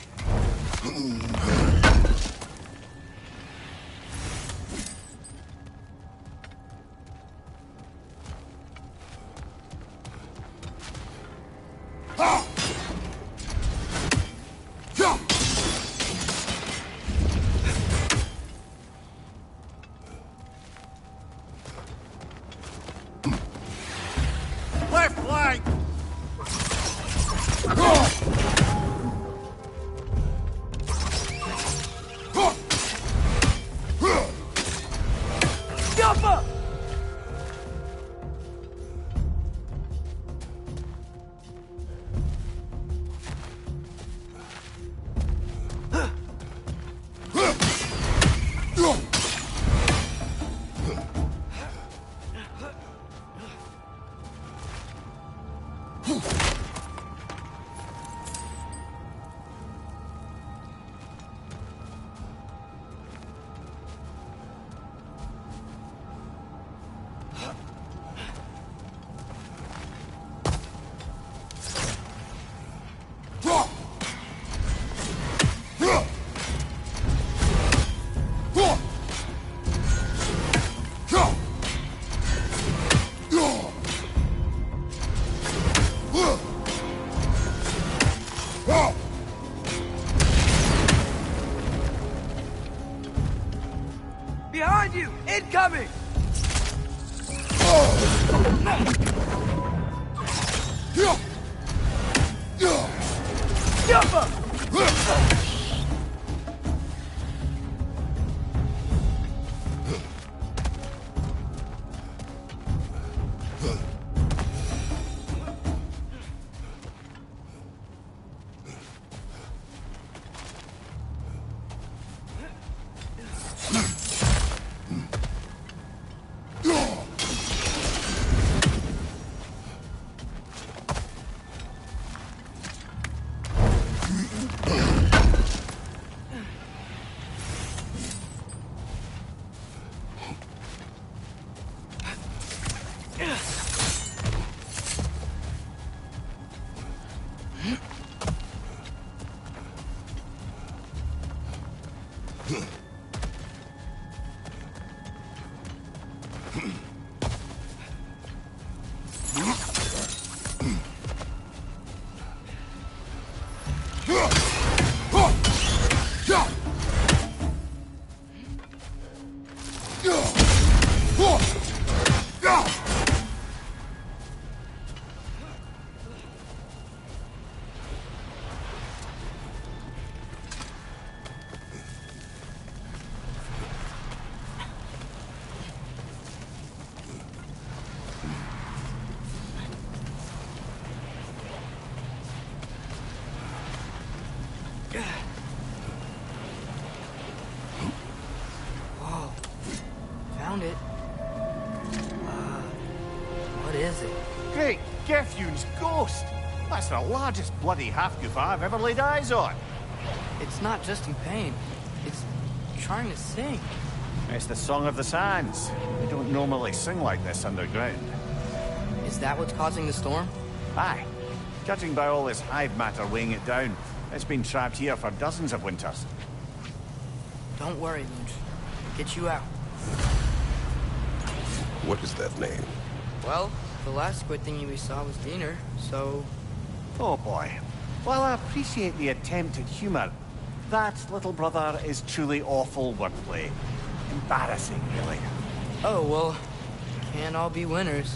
Left flank! Jumper! Behind you! Incoming! Jumper! Whoa. Found it. What is it? Great Gefyun's ghost! That's the largest bloody half-goof I've ever laid eyes on. It's not just in pain. It's trying to sing. It's the Song of the Sands. They don't normally sing like this underground. Is that what's causing the storm? Aye. Judging by all this hive matter weighing it down, it's been trapped here for dozens of winters. Don't worry, Lynch. Get you out. What is that name? Well, the last squid thingy we saw was Diener, so... Oh boy. While I appreciate the attempt at humor, that, little brother, is truly awful wordplay. Embarrassing, really. Oh, well, can't all be winners.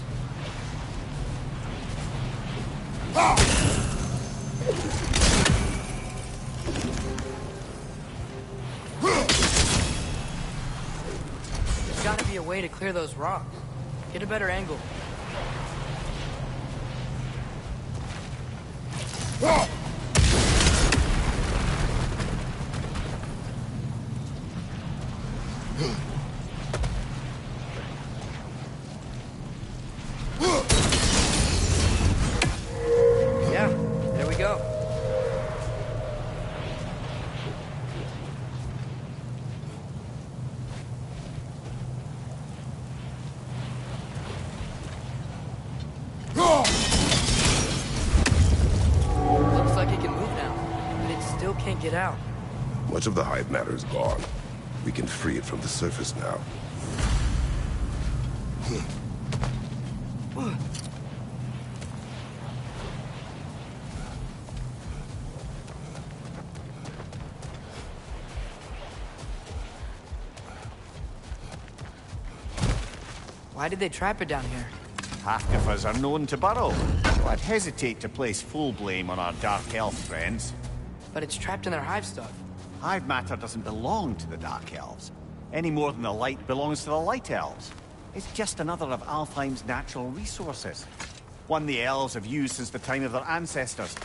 There's gotta be a way to clear those rocks. Get a better angle. out. Much of the hive matter is gone. We can free it from the surface now. Why did they trap it down here? Half-giffers are known to burrow, so I'd hesitate to place full blame on our Dark Elf friends. But it's trapped in their hive stuff. Hive matter doesn't belong to the Dark Elves, any more than the light belongs to the Light Elves. It's just another of Alfheim's natural resources. One the elves have used since the time of their ancestors.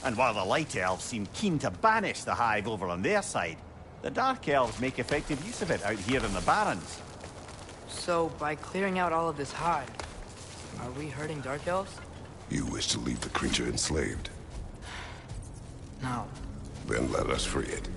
And while the Light Elves seem keen to banish the hive over on their side, the Dark Elves make effective use of it out here in the Barrens. So, by clearing out all of this hive, are we hurting Dark Elves? You wish to leave the creature enslaved? No. Then let us free it.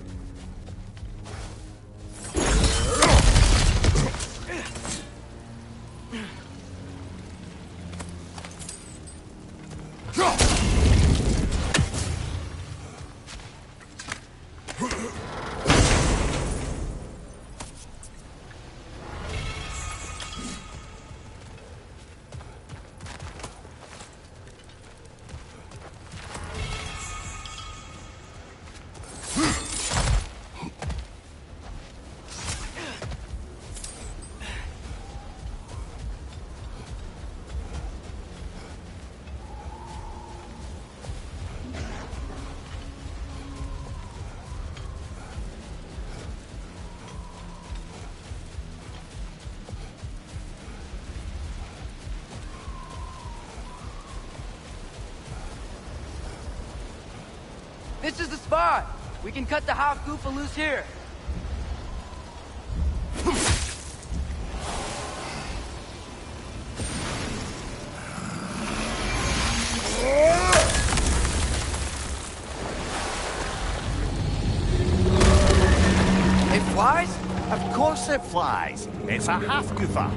This is the spot! We can cut the half goofa loose here. It flies? Of course it flies. It's a half-goofa.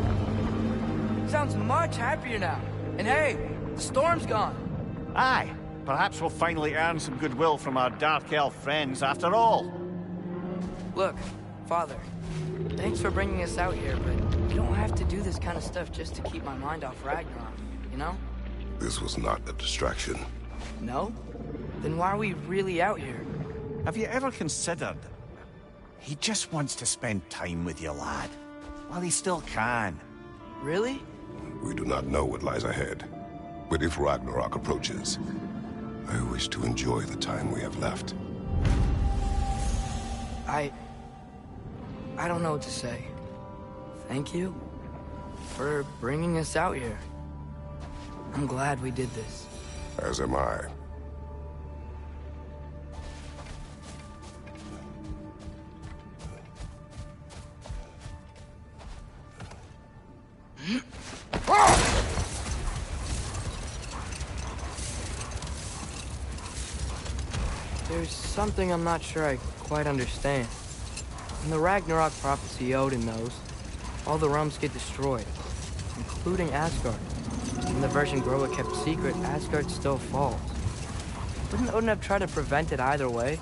Sounds much happier now. And hey, the storm's gone. Aye. Perhaps we'll finally earn some goodwill from our Dark Elf friends after all. Look, Father, thanks for bringing us out here, but you don't have to do this kind of stuff just to keep my mind off Ragnarok, you know? This was not a distraction. No? Then why are we really out here? Have you ever considered... He just wants to spend time with you, lad. While he still can. Really? We do not know what lies ahead. But if Ragnarok approaches, I wish to enjoy the time we have left. I don't know what to say. Thank you for bringing us out here. I'm glad we did this. As am I. There's something I'm not sure I quite understand. In the Ragnarok prophecy Odin knows, all the realms get destroyed, including Asgard. In the version Groa kept secret, Asgard still falls. Wouldn't Odin have tried to prevent it either way?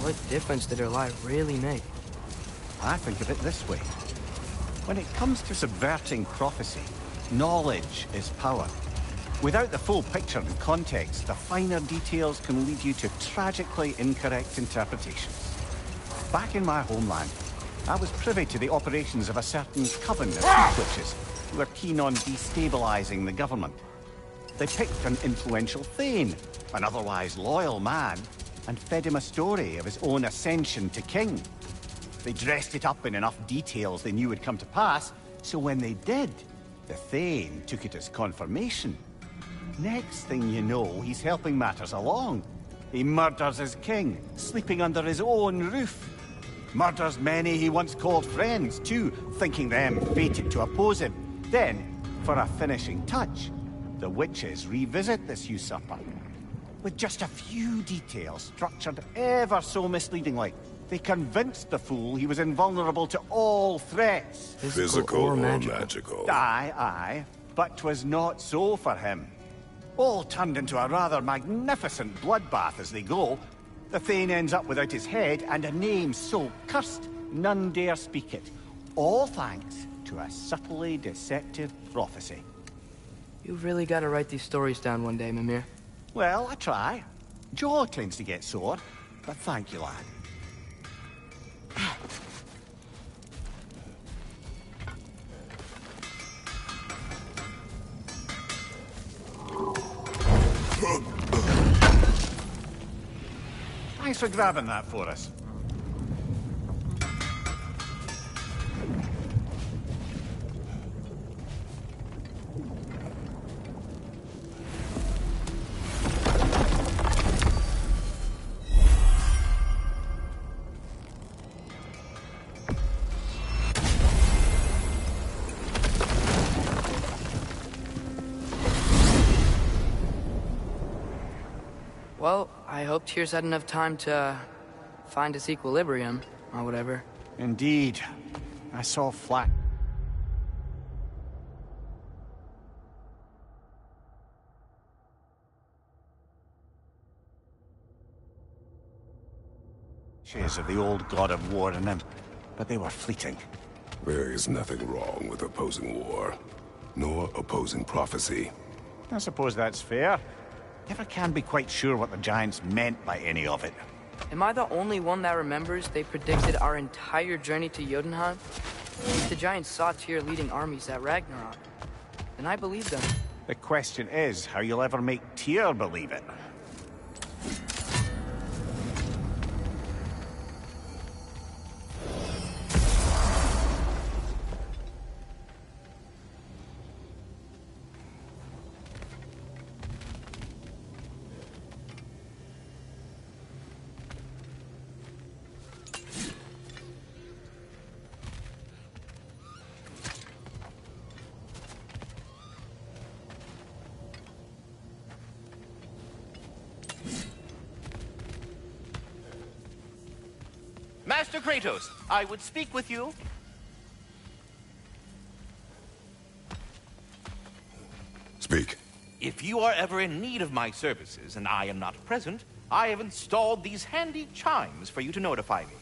What difference did her lie really make? I think of it this way. When it comes to subverting prophecy, knowledge is power. Without the full picture and context, the finer details can lead you to tragically incorrect interpretations. Back in my homeland, I was privy to the operations of a certain coven of Sea Witches who were keen on destabilizing the government. They picked an influential Thane, an otherwise loyal man, and fed him a story of his own ascension to king. They dressed it up in enough details they knew would come to pass, so when they did, the Thane took it as confirmation. Next thing you know, he's helping matters along. He murders his king, sleeping under his own roof. Murders many he once called friends, too, thinking them fated to oppose him. Then, for a finishing touch, the witches revisit this usurper. With just a few details structured ever so misleadingly, they convinced the fool he was invulnerable to all threats. Physical or magical? Aye, aye. But 'twas not so for him. All turned into a rather magnificent bloodbath as they go, The Thane ends up without his head and a name so cursed none dare speak it. All thanks to a subtly deceptive prophecy. You've really got to write these stories down one day, Mimir. Well, I try. Jaw tends to get sore, but thank you, lad. Thanks for grabbing that for us. Well, I hope Tyr's had enough time to find its equilibrium, or whatever. Indeed. I saw flat. Shares of the old god of war in them, but they were fleeting. There is nothing wrong with opposing war, nor opposing prophecy. I suppose that's fair. Never can be quite sure what the Giants meant by any of it. Am I the only one that remembers they predicted our entire journey to Jotunheim? The Giants saw Tyr leading armies at Ragnarok, and I believed them. The question is how you'll ever make Tyr believe it. Master Kratos, I would speak with you. Speak. If you are ever in need of my services and I am not present, I have installed these handy chimes for you to notify me.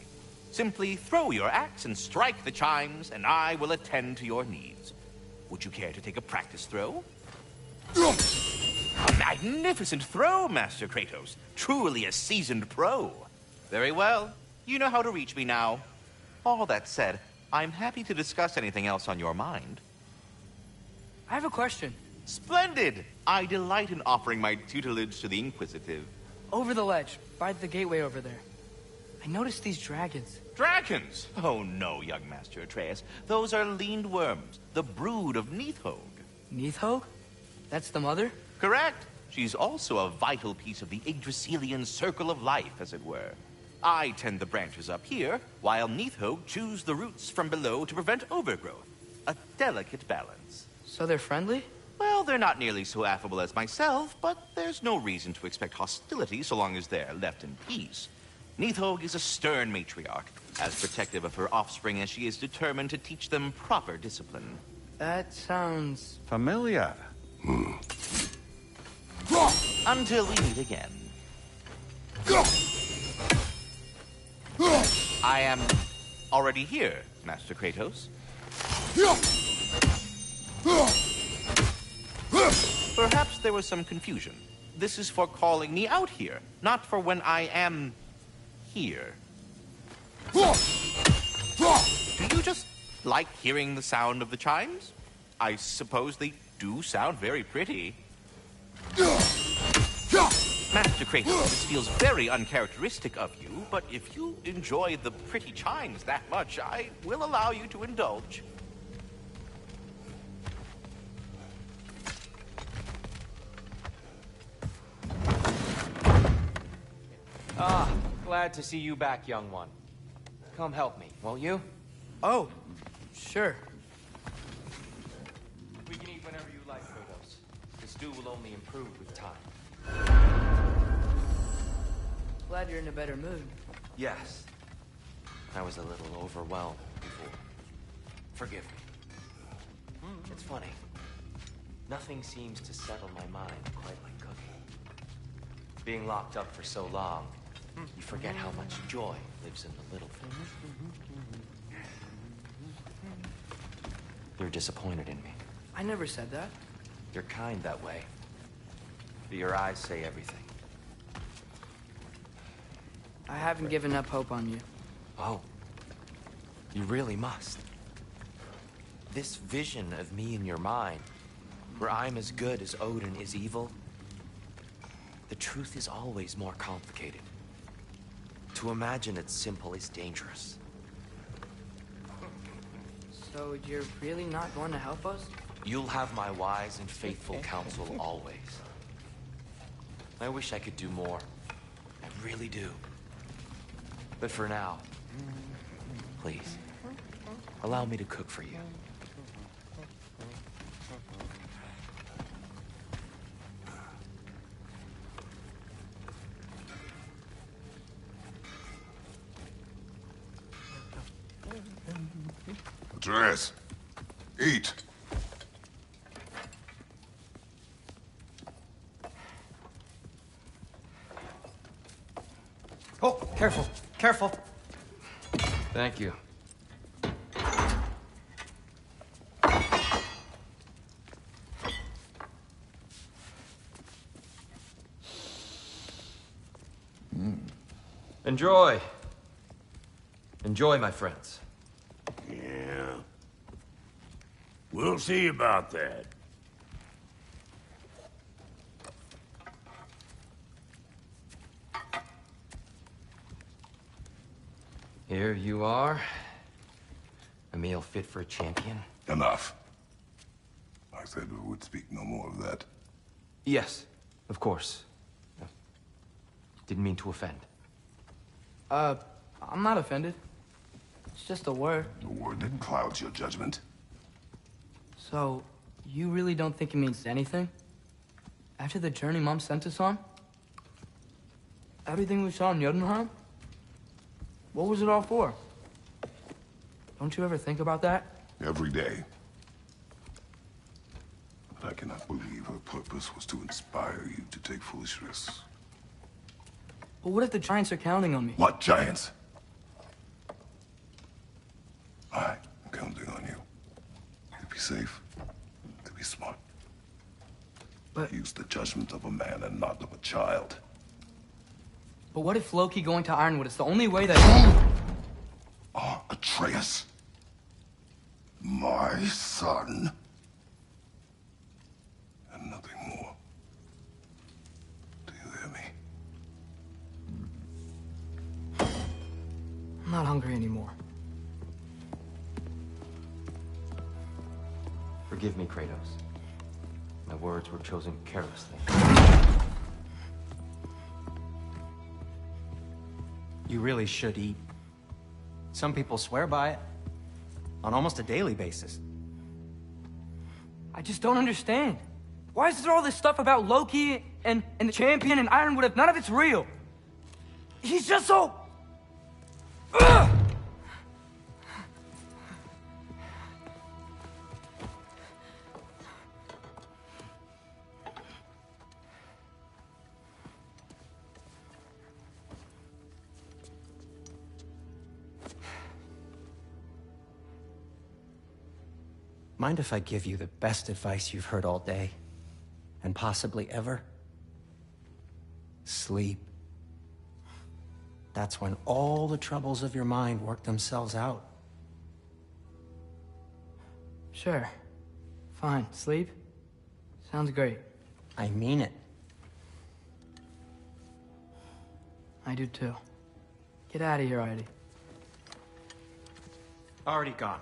Simply throw your axe and strike the chimes, and I will attend to your needs. Would you care to take a practice throw? A magnificent throw, Master Kratos. Truly a seasoned pro. Very well. You know how to reach me now. All that said, I'm happy to discuss anything else on your mind. I have a question. Splendid! I delight in offering my tutelage to the inquisitive. Over the ledge, by the gateway over there. I noticed these dragons. Dragons? Oh no, young Master Atreus. Those are leaned worms, the brood of Nidhogg. Nidhogg? That's the mother? Correct. She's also a vital piece of the Yggdrasilian circle of life, as it were. I tend the branches up here, while Nidhogg chews the roots from below to prevent overgrowth. A delicate balance. So they're friendly? Well, they're not nearly so affable as myself, but there's no reason to expect hostility so long as they're left in peace. Nidhogg is a stern matriarch, as protective of her offspring as she is determined to teach them proper discipline. That sounds... familiar. Until we meet again. I am already here, Master Kratos. Perhaps there was some confusion. This is for calling me out here, not for when I am here. Do you just like hearing the sound of the chimes? I suppose they do sound very pretty. Master Kratos, this feels very uncharacteristic of you, but if you enjoy the pretty chimes that much, I will allow you to indulge. Ah, glad to see you back, young one. Come help me, won't you? Oh, sure. We can eat whenever you like, Kratos. The stew will only improve with time. Glad you're in a better mood. Yes. I was a little overwhelmed before. Forgive me. It's funny. Nothing seems to settle my mind quite like cooking. Being locked up for so long, You forget how much joy lives in the little things. You're disappointed in me. I never said that. You're kind that way. But your eyes say everything. I haven't given up hope on you. Oh. You really must. This vision of me in your mind, where I'm as good as Odin is evil, the truth is always more complicated. To imagine it's simple is dangerous. So you're really not going to help us? You'll have my wise and faithful counsel always. I wish I could do more. I really do. But for now, please, allow me to cook for you. Atreus, eat. Oh, careful, careful. Thank you. Enjoy. Enjoy, my friends. Yeah. We'll see about that. Here you are. A meal fit for a champion. Enough. I said we would speak no more of that. Yes, of course. Didn't mean to offend. I'm not offended. It's just a word. A word that clouds your judgment. So, you really don't think it means anything? After the journey Mom sent us on? Everything we saw in Jotunheim? What was it all for? Don't you ever think about that? Every day. But I cannot believe her purpose was to inspire you to take foolish risks. But what if the Giants are counting on me? What Giants? I'm counting on you. To be safe. To be smart. But... Use the judgment of a man and not of a child. But what if Loki going to Ironwood is the only way that... Atreus. My son. And nothing more. Do you hear me? I'm not hungry anymore. Forgive me, Kratos. My words were chosen carelessly. You really should eat. Some people swear by it. On almost a daily basis. I just don't understand. Why is there all this stuff about Loki and the champion and Ironwood if none of it's real? He's just so... Ugh! Mind if I give you the best advice you've heard all day? And possibly ever? Sleep. That's when all the troubles of your mind work themselves out. Sure. Fine. Sleep? Sounds great. I mean it. I do too. Get out of here, Heidi. Already gone.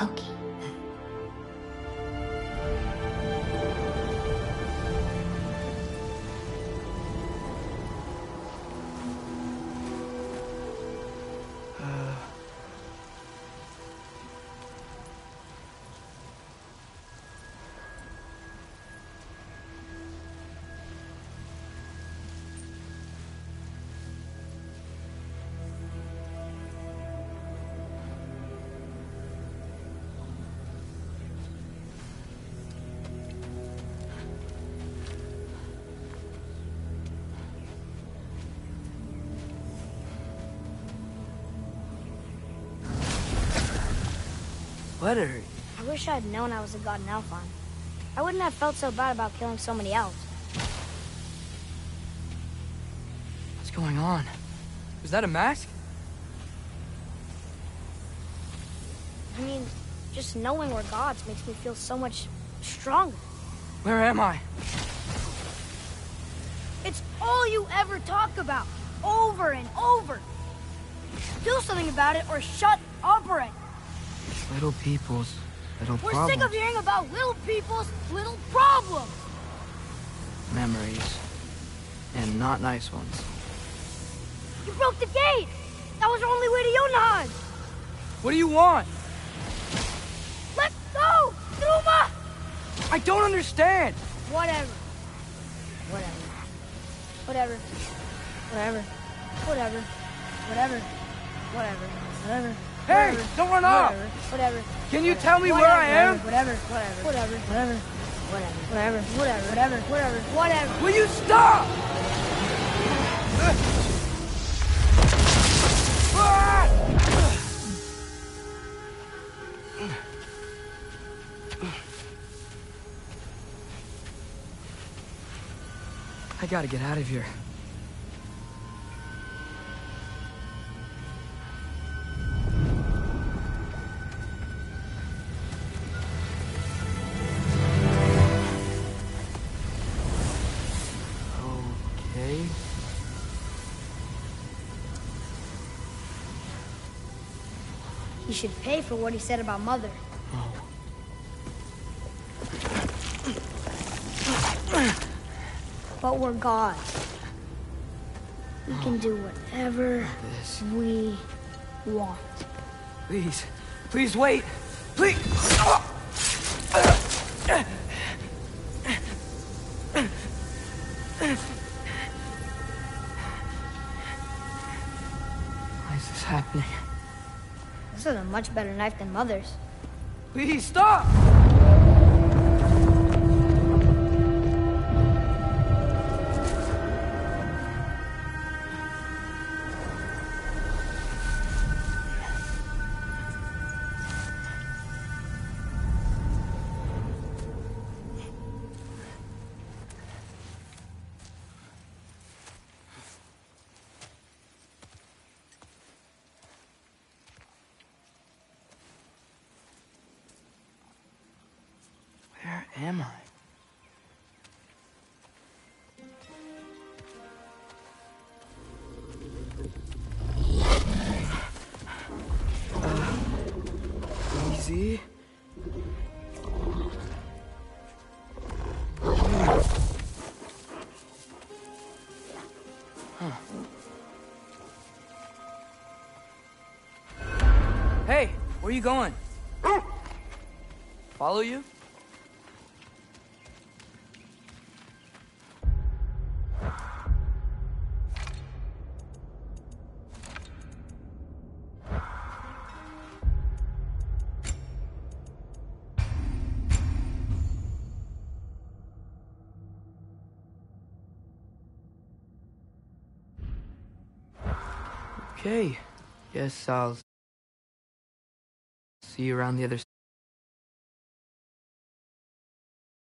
Loki. Letter. I wish I had known I was a god in Alfheim. I wouldn't have felt so bad about killing so many elves. What's going on? Was that a mask? I mean, just knowing we're gods makes me feel so much stronger. Where am I? It's all you ever talk about, over and over. Do something about it or shut up already. Little people's little We're problems. sick of hearing about little people's little problems. Memories. And not nice ones. You broke the gate. That was our only way to Jotunheim. What do you want? Let's go, Truma! I don't understand. Whatever. Whatever. Whatever. Whatever. Whatever. Whatever. Whatever. Whatever. Hey, Whatever. don't run off. Whatever. Can you Whatever. tell me where I am? Whatever. Whatever. Whatever. Whatever. Whatever. Whatever. Whatever. Whatever. Whatever. Will you stop? I gotta get out of here. Okay. He should pay for what he said about Mother. But we're gods. We can do whatever we want. Please. Please wait. Please. Why is this happening? This is a much better knife than Mother's. Please stop! Where am I? Easy. Hey, where you going? Follow you? Okay, guess I'll see you around the other side.